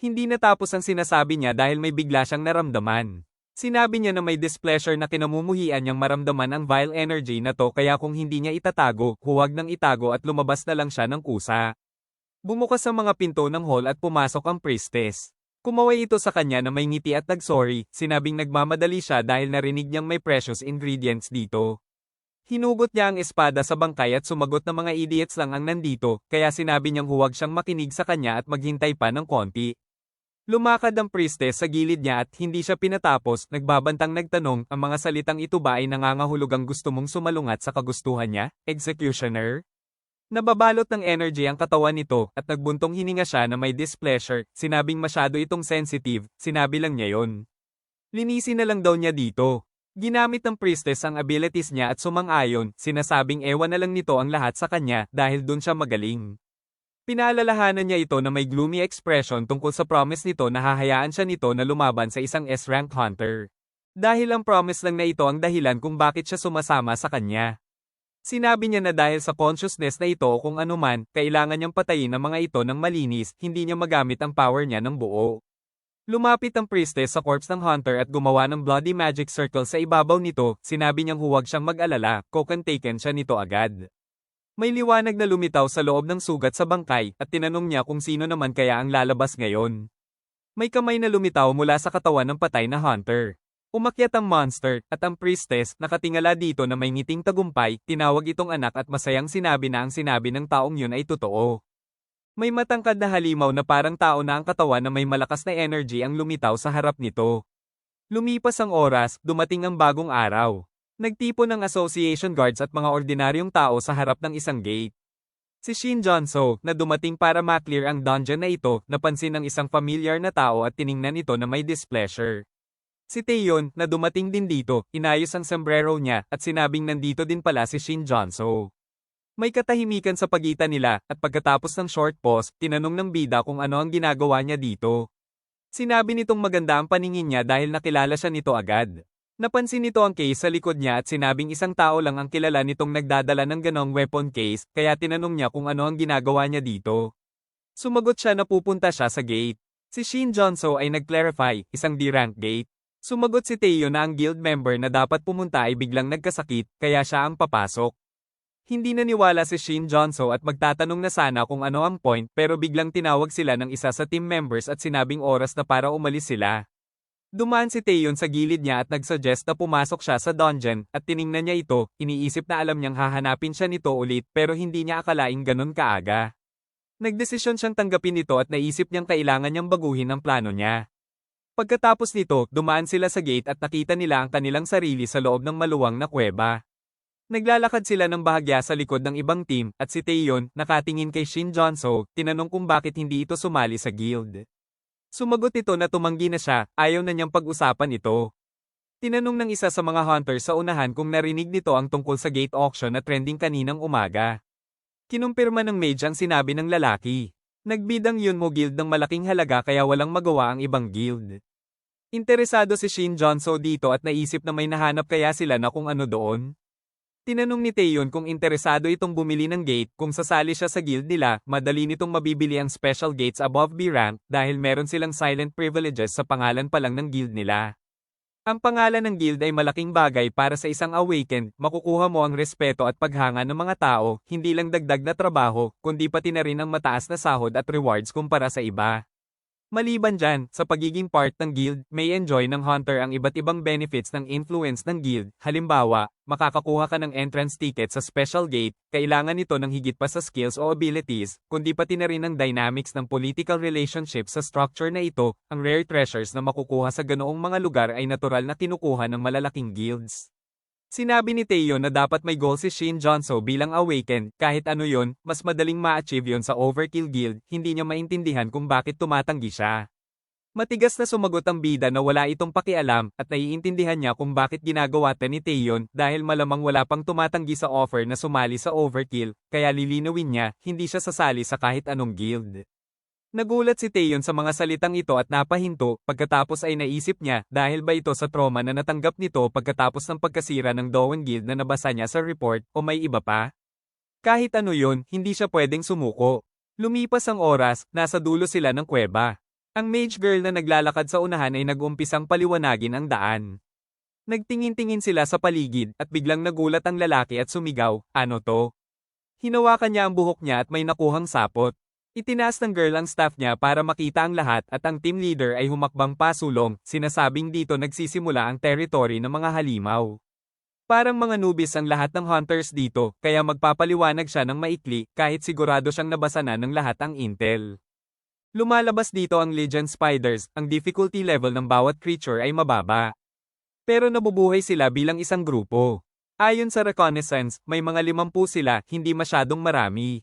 Hindi natapos ang sinasabi niya dahil may bigla siyang naramdaman. Sinabi niya na may displeasure na kinamumuhian niyang maramdaman ang vile energy na to kaya kung hindi niya itatago, huwag nang itago at lumabas na lang siya ng kusa. Bumukas ang mga pinto ng hall at pumasok ang priestess. Kumaway ito sa kanya na may ngiti at nagsorry, sinabing nagmamadali siya dahil narinig niyang may precious ingredients dito. Hinugot niya ang espada sa bangkay at sumagot na mga idiots lang ang nandito, kaya sinabi niyang huwag siyang makinig sa kanya at maghintay pa ng konti. Lumakad ang priestess sa gilid niya at hindi siya pinatapos, nagbabantang nagtanong, ang mga salitang ito ba ay nangangahulugang gusto mong sumalungat sa kagustuhan niya, executioner? Nababalot ng energy ang katawan nito at nagbuntong hininga siya na may displeasure, sinabing masyado itong sensitive, sinabi lang niya yon. Linisin na lang daw niya dito. Ginamit ng priestess ang abilities niya at sumang-ayon, sinasabing ewan na lang nito ang lahat sa kanya dahil dun siya magaling. Pinaalalahanan niya ito na may gloomy expression tungkol sa promise nito na hahayaan siya nito na lumaban sa isang S-rank hunter. Dahil ang promise lang na ito ang dahilan kung bakit siya sumasama sa kanya. Sinabi niya na dahil sa consciousness na ito kung anuman, kailangan niyang patayin ang mga ito ng malinis, hindi niya magamit ang power niya ng buo. Lumapit ang priestess sa corpse ng hunter at gumawa ng bloody magic circle sa ibabaw nito, sinabi niyang huwag siyang mag-alala, taken siya nito agad. May liwanag na lumitaw sa loob ng sugat sa bangkay, at tinanong niya kung sino naman kaya ang lalabas ngayon. May kamay na lumitaw mula sa katawan ng patay na hunter. Umakyat ang monster, at ang priestess, nakatingala dito na may ngiting tagumpay, tinawag itong anak at masayang sinabi na ang sinabi ng taong yun ay totoo. May matangkad na halimaw na parang tao na ang katawan na may malakas na energy ang lumitaw sa harap nito. Lumipas ang oras, dumating ang bagong araw. Nagtipon ng association guards at mga ordinaryong tao sa harap ng isang gate. Si Shin Jonso, na dumating para maklear ang dungeon na ito, napansin ng isang familiar na tao at tiningnan ito na may displeasure. Si Taeyeon, na dumating din dito, inayos ang sombrero niya, at sinabing nandito din pala si Shin Jonso. May katahimikan sa pagitan nila, at pagkatapos ng short pause, tinanong ng bida kung ano ang ginagawa niya dito. Sinabi nitong maganda ang paningin niya dahil nakilala siya nito agad. Napansin nito ang case sa likod niya at sinabing isang tao lang ang kilala nitong nagdadala ng ganong weapon case, kaya tinanong niya kung ano ang ginagawa niya dito. Sumagot siya na pupunta siya sa gate. Si Shin Jonso ay nag-clarify, isang D-rank gate. Sumagot si Taeyeon na ang guild member na dapat pumunta ay biglang nagkasakit, kaya siya ang papasok. Hindi naniwala si Shin Jonso at magtatanong na sana kung ano ang point pero biglang tinawag sila ng isa sa team members at sinabing oras na para umalis sila. Dumaan si Taeyeon sa gilid niya at nagsuggest na pumasok siya sa dungeon at tiningnan niya ito, iniisip na alam niyang hahanapin siya nito ulit pero hindi niya akalaing ganun kaaga. Nagdesisyon siyang tanggapin ito at naisip niyang kailangan niyang baguhin ang plano niya. Pagkatapos nito, dumaan sila sa gate at nakita nila ang kanilang sarili sa loob ng maluwang na kuweba. Naglalakad sila ng bahagya sa likod ng ibang team, at si Taeyeon, nakatingin kay Shin Jonso, tinanong kung bakit hindi ito sumali sa guild. Sumagot ito na tumanggi na siya, ayaw na niyang pag-usapan ito. Tinanong ng isa sa mga hunters sa unahan kung narinig nito ang tungkol sa gate auction na trending kaninang umaga. Kinumpirma ng mage ang sinabi ng lalaki. Nagbid ang Yunmo Guild ng malaking halaga kaya walang magawa ang ibang guild. Interesado si Shin Jonso dito at naisip na may nahanap kaya sila na kung ano doon. Tinanong ni Taeyeon kung interesado itong bumili ng gate, kung sasali siya sa guild nila, madali nitong mabibili ang special gates above B rank dahil meron silang silent privileges sa pangalan pa lang ng guild nila. Ang pangalan ng guild ay malaking bagay para sa isang awakened, makukuha mo ang respeto at paghanga ng mga tao, hindi lang dagdag na trabaho, kundi pati na rin ang mataas na sahod at rewards kumpara sa iba. Maliban dyan, sa pagiging part ng guild, may enjoy ng hunter ang iba't ibang benefits ng influence ng guild. Halimbawa, makakakuha ka ng entrance ticket sa special gate, kailangan nito ng higit pa sa skills o abilities, kundi pati na rin ang dynamics ng political relationship sa structure na ito. Ang rare treasures na makukuha sa ganoong mga lugar ay natural na kinukuha ng malalaking guilds. Sinabi ni Taeyeon na dapat may goal si Shin Jonso bilang awakened, kahit ano yon, mas madaling ma-achieve yon sa Overkill Guild, hindi niya maintindihan kung bakit tumatanggi siya. Matigas na sumagot ang bida na wala itong pakialam, at naiintindihan niya kung bakit ginagawa ni Taeyeon, dahil malamang wala pang tumatanggi sa offer na sumali sa Overkill, kaya lilinawin niya, hindi siya sasali sa kahit anong guild. Nagulat si Taeyeon sa mga salitang ito at napahinto, pagkatapos ay naisip niya, dahil ba ito sa trauma na natanggap nito pagkatapos ng pagkasira ng Dowan Guild na nabasa niya sa report, o may iba pa? Kahit ano yon, hindi siya pwedeng sumuko. Lumipas ang oras, nasa dulo sila ng kuweba. Ang mage girl na naglalakad sa unahan ay nag-umpisang paliwanagin ang daan. Nagtingin-tingin sila sa paligid, at biglang nagulat ang lalaki at sumigaw, ano to? Hinawakan niya ang buhok niya at may nakuhang sapot. Itinaas ng girl ang staff niya para makita ang lahat at ang team leader ay humakbang pasulong, sinasabing dito nagsisimula ang territory ng mga halimaw. Parang mga newbies ang lahat ng hunters dito, kaya magpapaliwanag siya ng maikli, kahit sigurado siyang nabasa na ng lahat ang intel. Lumalabas dito ang Legion Spiders, ang difficulty level ng bawat creature ay mababa. Pero nabubuhay sila bilang isang grupo. Ayon sa reconnaissance, may mga 50 sila, hindi masyadong marami.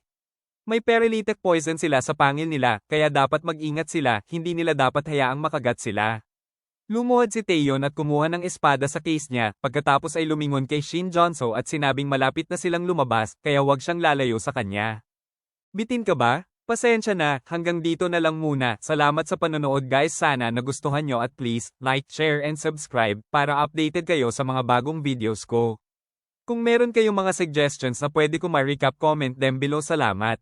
May paralytic poison sila sa pangil nila, kaya dapat mag-ingat sila, hindi nila dapat hayaang makagat sila. Lumuhod si Taeyeon at kumuha ng espada sa case niya, pagkatapos ay lumingon kay Shin Jonso at sinabing malapit na silang lumabas, kaya wag siyang lalayo sa kanya. Bitin ka ba? Pasensya na, hanggang dito na lang muna. Salamat sa panonood guys, sana nagustuhan nyo at please, like, share and subscribe, para updated kayo sa mga bagong videos ko. Kung meron kayong mga suggestions na pwede ko ma-recap, comment them below. Salamat.